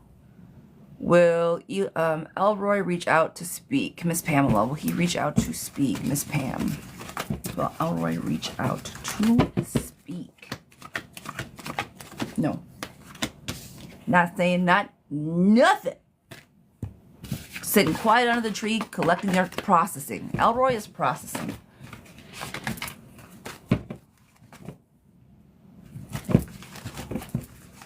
A: Will Elroy reach out to speak? Miss Pamela, will he reach out to speak? Miss Pam. Will Elroy reach out to speak? No. Not saying nothing. Sitting quiet under the tree, collecting their processing. Elroy is processing.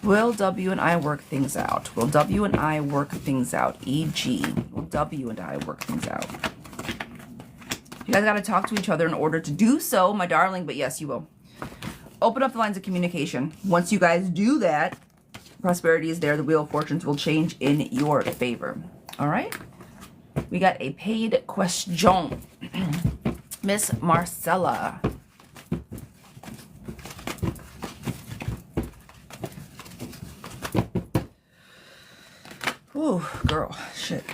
A: Will W and I work things out? Will W and I work things out? E.g., will W and I work things out? You guys got to talk to each other in order to do so, my darling, but yes, you will. Open up the lines of communication. Once you guys do that, prosperity is there. The Wheel of Fortunes will change in your favor. All right? We got a paid question. Miss Marcella. Ooh, girl, shit.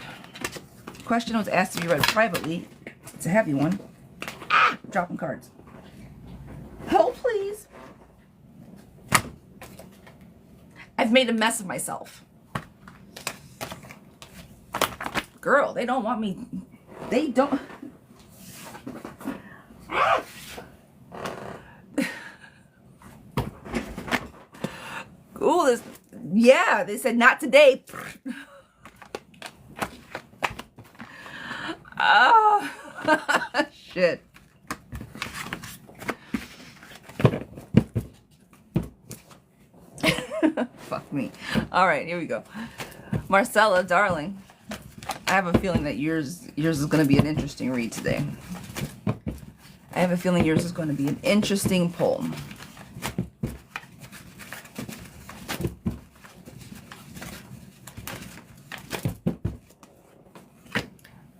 A: Question was asked to be read privately. It's a heavy one. Ah, dropping cards. Hold, please. I've made a mess of myself. Girl, they don't want me. They don't. Ooh, this. Yeah, they said not today. Oh, shit. Fuck me. All right, here we go. Marcella, darling, I have a feeling that yours is going to be an interesting read today. I have a feeling yours is going to be an interesting pull.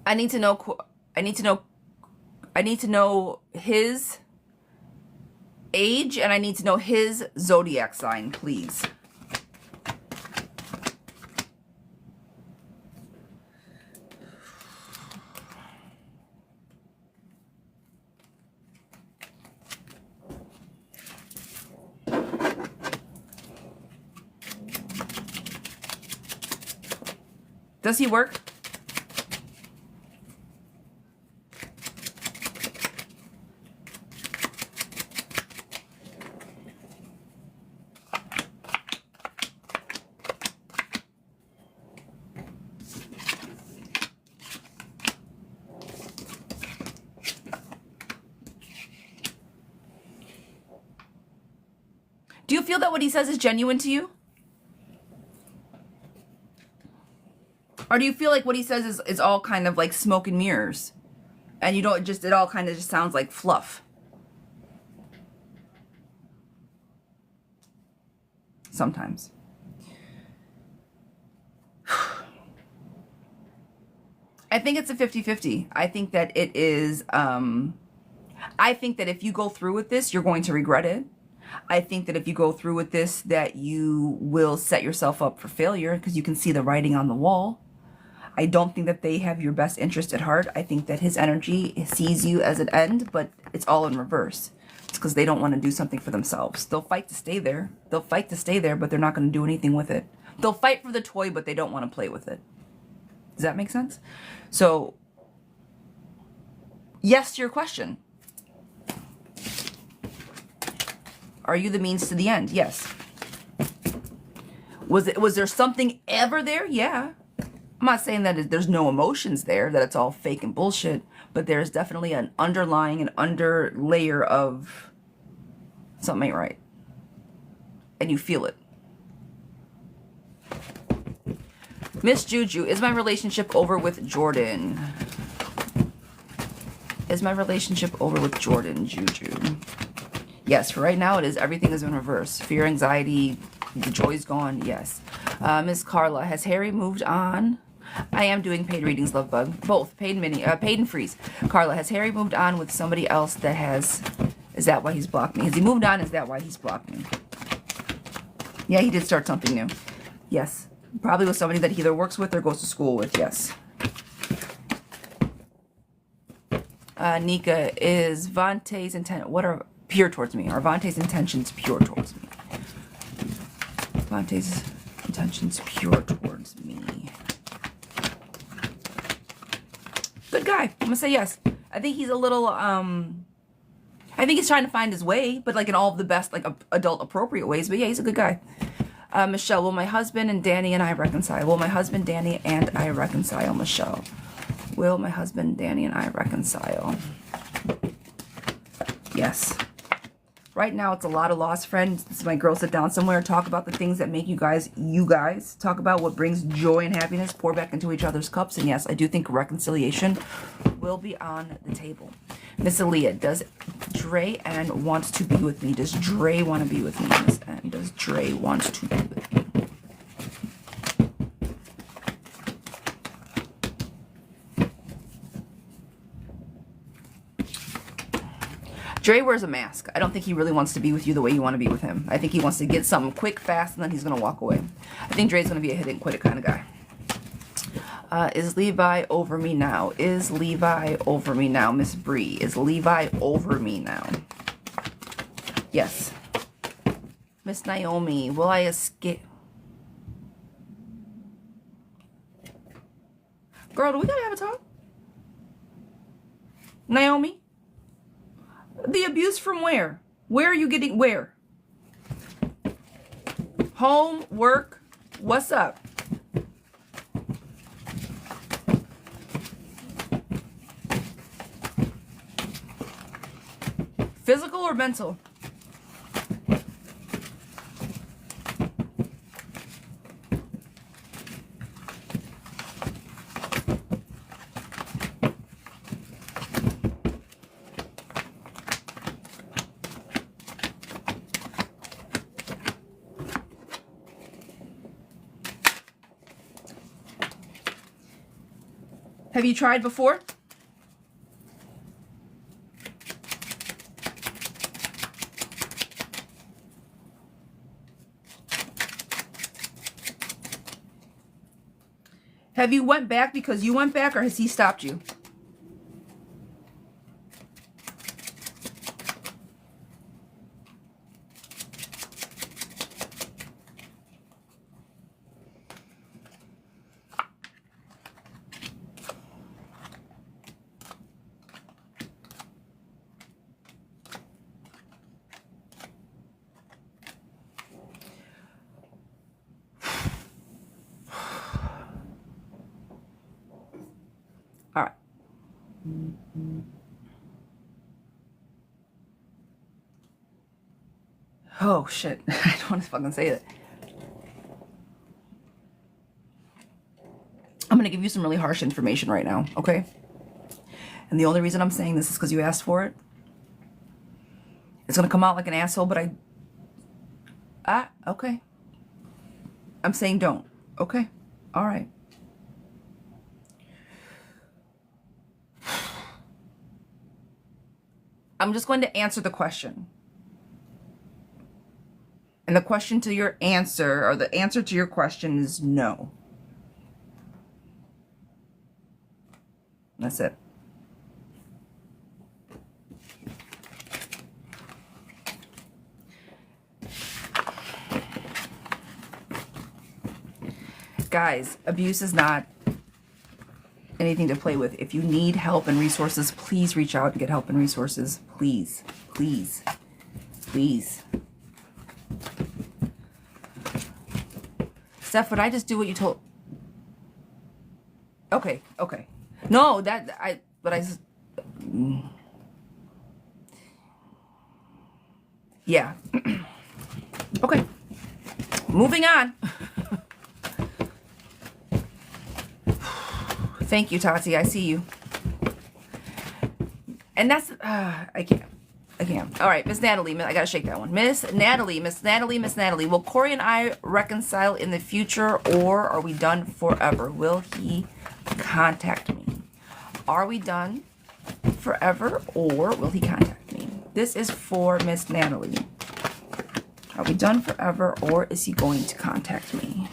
A: I need to know his age, and I need to know his zodiac sign, please. Does he work? Do you feel that what he says is genuine to you? Or do you feel like what he says is all kind of like smoke and mirrors? And you don't just, it all kind of just sounds like fluff. Sometimes. I think it's a 50-50. I think that it is, I think that if you go through with this, you're going to regret it. I think that if you go through with this, that you will set yourself up for failure because you can see the writing on the wall. I don't think that they have your best interest at heart. I think that his energy sees you as an end, but it's all in reverse. It's because they don't want to do something for themselves. They'll fight to stay there. They'll fight to stay there, but they're not going to do anything with it. They'll fight for the toy, but they don't want to play with it. Does that make sense? So, yes to your question. Are you the means to the end? Yes. Was there something ever there? Yeah. I'm not saying that there's no emotions there, that it's all fake and bullshit, but there's definitely an underlying and under layer of something ain't right. And you feel it. Miss Juju, is my relationship over with Jordan? Is my relationship over with Jordan, Juju? Yes, for right now it is. Everything is in reverse. Fear, anxiety, the joy's gone. Yes. Miss Carla, has Harry moved on? I am doing paid readings, love bug. Both paid and freeze. Carla, has Harry moved on with somebody else that has? Is that why he's blocked me? Has he moved on? Is that why he's blocked me? Yeah, he did start something new. Yes, probably with somebody that he either works with or goes to school with. Yes. Nika, is Vante's intent? What are pure towards me? Are Vante's intentions pure towards me? Vante's intentions pure towards me. Good guy. I'm gonna say yes. I think he's a little, I think he's trying to find his way, but like in all of the best, like adult appropriate ways. But yeah, he's a good guy. Michelle, will my husband and Danny and I reconcile? Will my husband, Danny, and I reconcile, Michelle? Will my husband, Danny, and I reconcile? Yes. Right now, it's a lot of lost friends. This is my girl sit down somewhere, talk about the things that make you guys, talk about what brings joy and happiness, pour back into each other's cups. And yes, I do think reconciliation will be on the table. Miss Aaliyah, does Dre and want to be with me? Does Dre want to be with me? Miss N, does Dre want to be with me? Dre wears a mask. I don't think he really wants to be with you the way you want to be with him. I think he wants to get something quick, fast, and then he's going to walk away. I think Dre's going to be a hit and quit it kind of guy. Is Levi over me now? Is Levi over me now? Miss Bree, is Levi over me now? Yes. Miss Naomi, will I escape? Girl, do we got to have a talk? Naomi? The abuse from where? Where are you getting, where? Home, work, what's up? Physical or mental? Have you tried before? Have you went back because you went back, or has he stopped you? All right. Oh, shit. I don't want to fucking say it. I'm going to give you some really harsh information right now, okay? And the only reason I'm saying this is because you asked for it. It's going to come out like an asshole, but okay. I'm saying don't. Okay. All right. I'm just going to answer the question. And the question to your answer, or the answer to your question is no. That's it. Guys, abuse is not anything to play with. If you need help and resources, please reach out and get help and resources. Please, please, please. Steph, would I just do what you told? Okay, okay. No, yeah. Okay. Moving on. Thank you, Tati. I see you. And that's, I can't. All right, Miss Natalie. I gotta shake that one. Miss Natalie. Will Corey and I reconcile in the future, or are we done forever? Will he contact me? Are we done forever, or will he contact me? This is for Miss Natalie. Are we done forever, or is he going to contact me?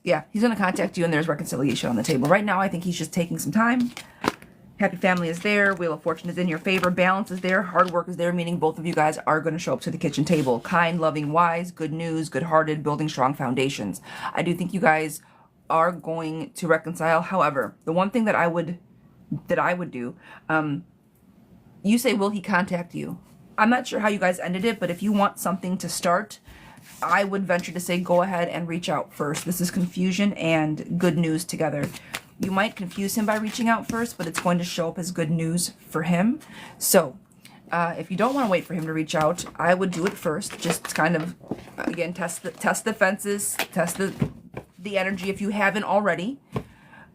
A: Yeah, he's going to contact you and there's reconciliation on the table. Right now, I think he's just taking some time. Happy family is there. Wheel of Fortune is in your favor. Balance is there. Hard work is there, meaning both of you guys are going to show up to the kitchen table. Kind, loving, wise, good news, good-hearted, building strong foundations. I do think you guys are going to reconcile. However, the one thing that I would do, you say, will he contact you? I'm not sure how you guys ended it, but if you want something to start, I would venture to say go ahead and reach out first. This is confusion and good news together. You might confuse him by reaching out first, but it's going to show up as good news for him. So if you don't want to wait for him to reach out, I would do it first. Just kind of, again, test the fences, test the energy if you haven't already.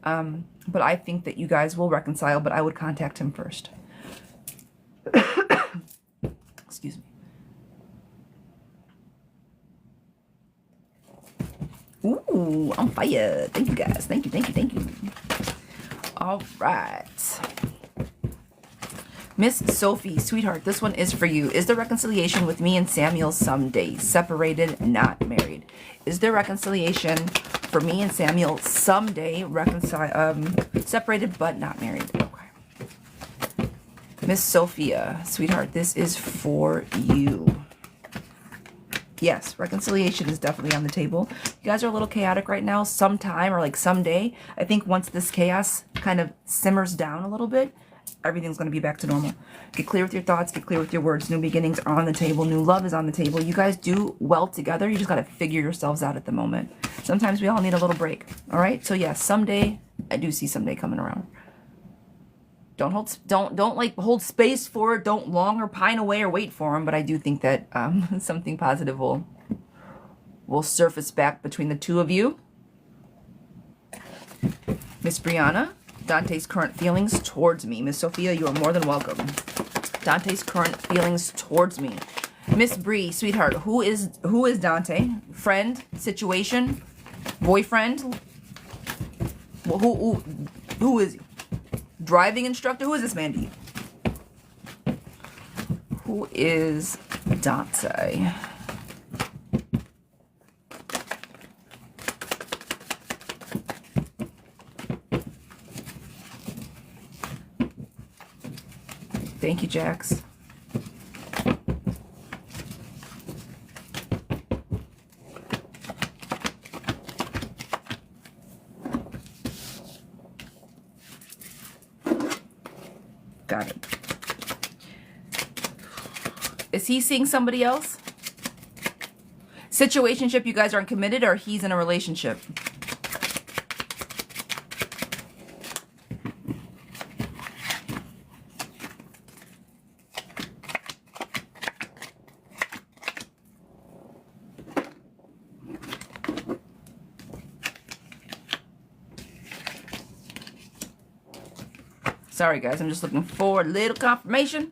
A: But I think that you guys will reconcile, but I would contact him first. Excuse me. Ooh, on fire. Thank you, guys. Thank you. All right. Miss Sophie, sweetheart, this one is for you. Is there reconciliation with me and Samuel someday? Separated, not married. Is there reconciliation for me and Samuel someday? Separated but not married. Okay. Miss Sophia, sweetheart, this is for you. Yes, reconciliation is definitely on the table. You guys are a little chaotic right now. Sometime or like someday, I think once this chaos kind of simmers down a little bit, everything's going to be back to normal. Get clear with your thoughts. Get clear with your words. New beginnings are on the table. New love is on the table. You guys do well together. You just got to figure yourselves out at the moment. Sometimes we all need a little break. All right? So yes, someday, I do see someday coming around. Don't like hold space for it. Don't long or pine away or wait for him. But I do think that something positive will surface back between the two of you. Miss Brianna, Dante's current feelings towards me. Miss Sophia, you are more than welcome. Dante's current feelings towards me. Miss Bree, sweetheart, who is Dante? Friend, situation, boyfriend? Who is he? Driving instructor? Who is this man to you? Who is Dante? Thank you, Jax. Got it. Is he seeing somebody else? Situationship, you guys aren't committed, or he's in a relationship? Sorry, guys. I'm just looking for a little confirmation.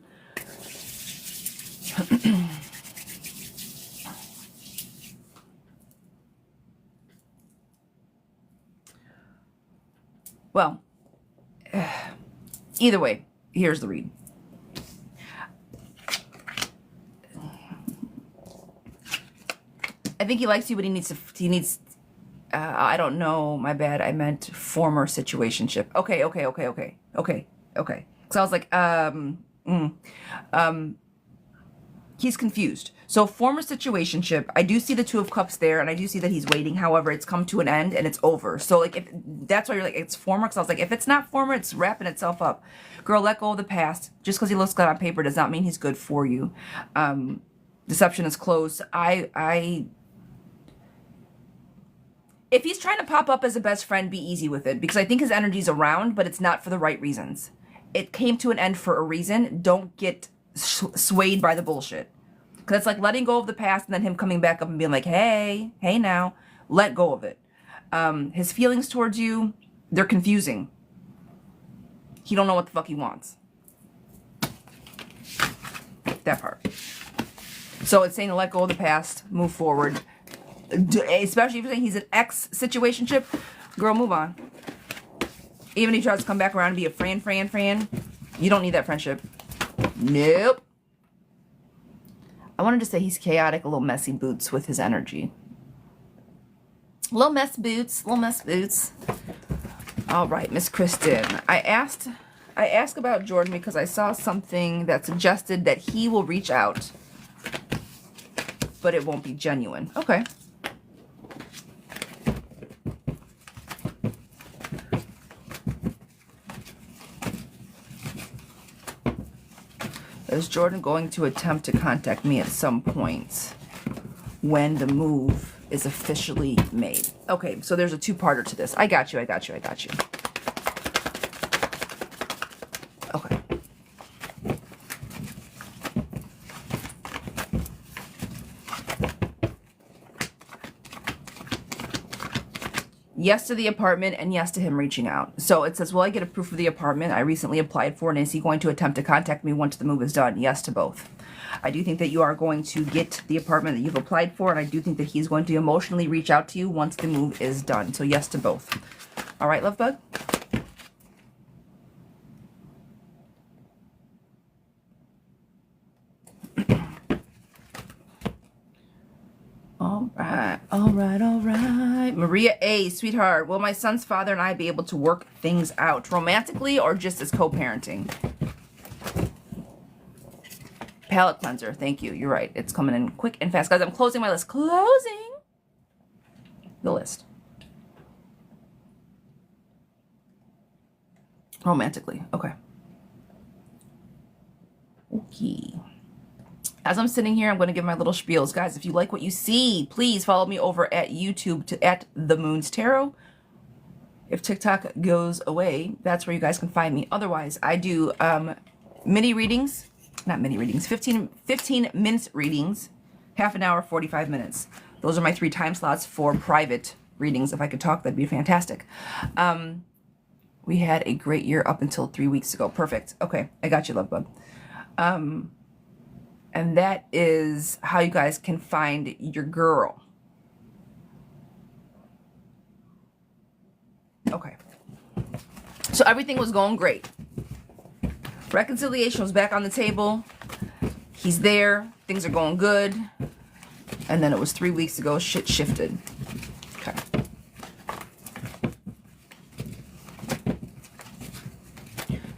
A: Well, either way, here's the read. I think he likes you, but he needs, I don't know, my bad, I meant former situationship. Okay. So I was like, he's confused. So former situationship, I do see the Two of Cups there, and I do see that he's waiting. However, it's come to an end and it's over. So like, if that's why you're like, it's former, because I was like, if it's not former, it's wrapping itself up. Girl, let go of the past. Just because he looks good on paper does not mean he's good for you. Deception is closed. If he's trying to pop up as a best friend, be easy with it, because I think his energy's around, but it's not for the right reasons. It came to an end for a reason. Don't get swayed by the bullshit. Because it's like letting go of the past and then him coming back up and being like, hey now, let go of it. His feelings towards you, they're confusing. He don't know what the fuck he wants. That part. So it's saying to let go of the past, move forward. Especially if you're saying he's an ex-situationship, girl, move on. Even if he tries to come back around and be a friend, you don't need that friendship. Nope. I wanted to say he's chaotic, a little messy boots with his energy. Little mess boots. All right, Miss Kristen. I asked about Jordan because I saw something that suggested that he will reach out, but it won't be genuine. Okay. Is Jordan going to attempt to contact me at some point when the move is officially made? Okay, so there's a two-parter to this. I got you. Okay. Yes to the apartment and yes to him reaching out. So it says, will I get a proof of the apartment I recently applied for, and is he going to attempt to contact me once the move is done? Yes to both. I do think that you are going to get the apartment that you've applied for, and I do think that he's going to emotionally reach out to you once the move is done. So yes to both. All right, love bug? All right. Maria A, sweetheart, will my son's father and I be able to work things out romantically or just as co-parenting? Palette cleanser. Thank you. You're right. It's coming in quick and fast. Guys, I'm closing my list. Closing the list. Romantically. Okay. As I'm sitting here, I'm going to give my little spiels. Guys, if you like what you see, please follow me over at YouTube at The Moon's Tarot. If TikTok goes away, that's where you guys can find me. Otherwise, I do mini readings. Not mini readings. 15 minute readings. Half an hour, 45 minutes. Those are my 3 time slots for private readings. If I could talk, that'd be fantastic. We had a great year up until 3 weeks ago. Perfect. Okay, I got you, love bug. And that is how you guys can find your girl. Okay. So everything was going great. Reconciliation was back on the table. He's there. Things are going good. And then it was 3 weeks ago. Shit shifted. Okay.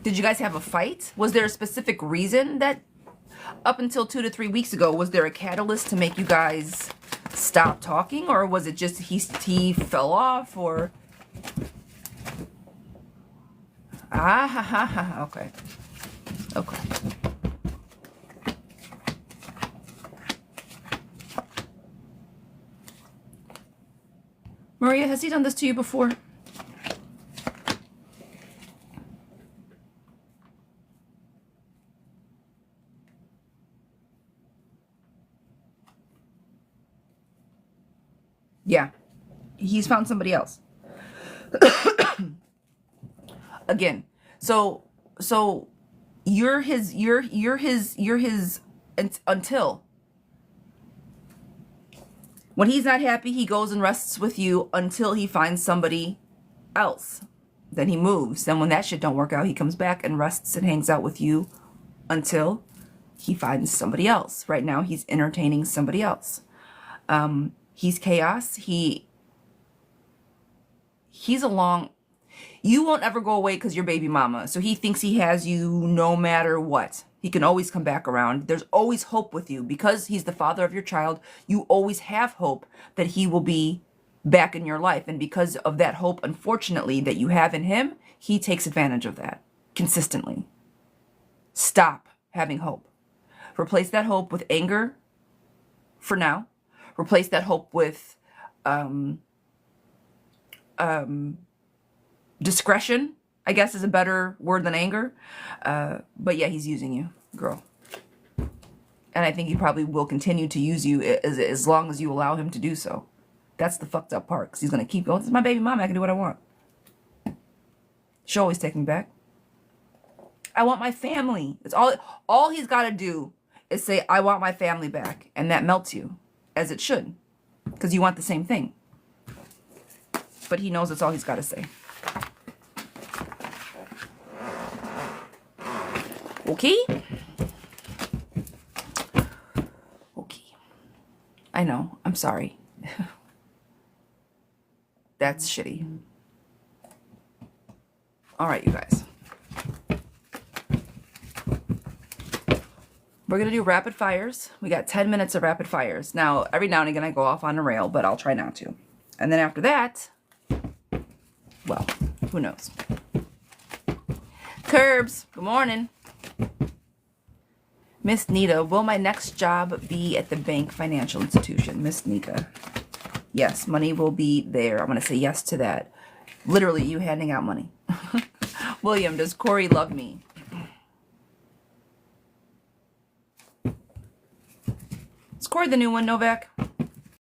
A: Did you guys have a fight? Was there a specific reason that up until 2 to 3 weeks ago, was there a catalyst to make you guys stop talking? Or was it just he fell off? Or okay. Maria, has he done this to you before? Yeah, he's found somebody else. Again, so you're his until when he's not happy, he goes and rests with you until he finds somebody else. Then he moves. Then when that shit don't work out, he comes back and rests and hangs out with you until he finds somebody else. Right now, he's entertaining somebody else. He's chaos. He's along. You won't ever go away because you're baby mama. So he thinks he has you no matter what. He can always come back around. There's always hope with you. Because he's the father of your child, you always have hope that he will be back in your life. And because of that hope, unfortunately, that you have in him, he takes advantage of that consistently. Stop having hope. Replace that hope with anger for now. Replace that hope with discretion, I guess, is a better word than anger. But yeah, he's using you, girl. And I think he probably will continue to use you as long as you allow him to do so. That's the fucked up part, because he's going to keep going. This is my baby mama. I can do what I want. She'll always take me back. I want my family. It's all he's got to do is say, I want my family back. And that melts you, as it should, because you want the same thing. But he knows that's all he's got to say. Okay? Okay. I know. I'm sorry. That's shitty. All right, you guys. We're going to do rapid fires. We got 10 minutes of rapid fires. Now, every now and again I go off on a rail, but I'll try not to. And then after that, well, who knows? Curbs, good morning. Miss Nita, will my next job be at the bank financial institution? Miss Nita. Yes, money will be there. I'm going to say yes to that. Literally, you handing out money. William, does Corey love me? Is Corey the new one, Novak?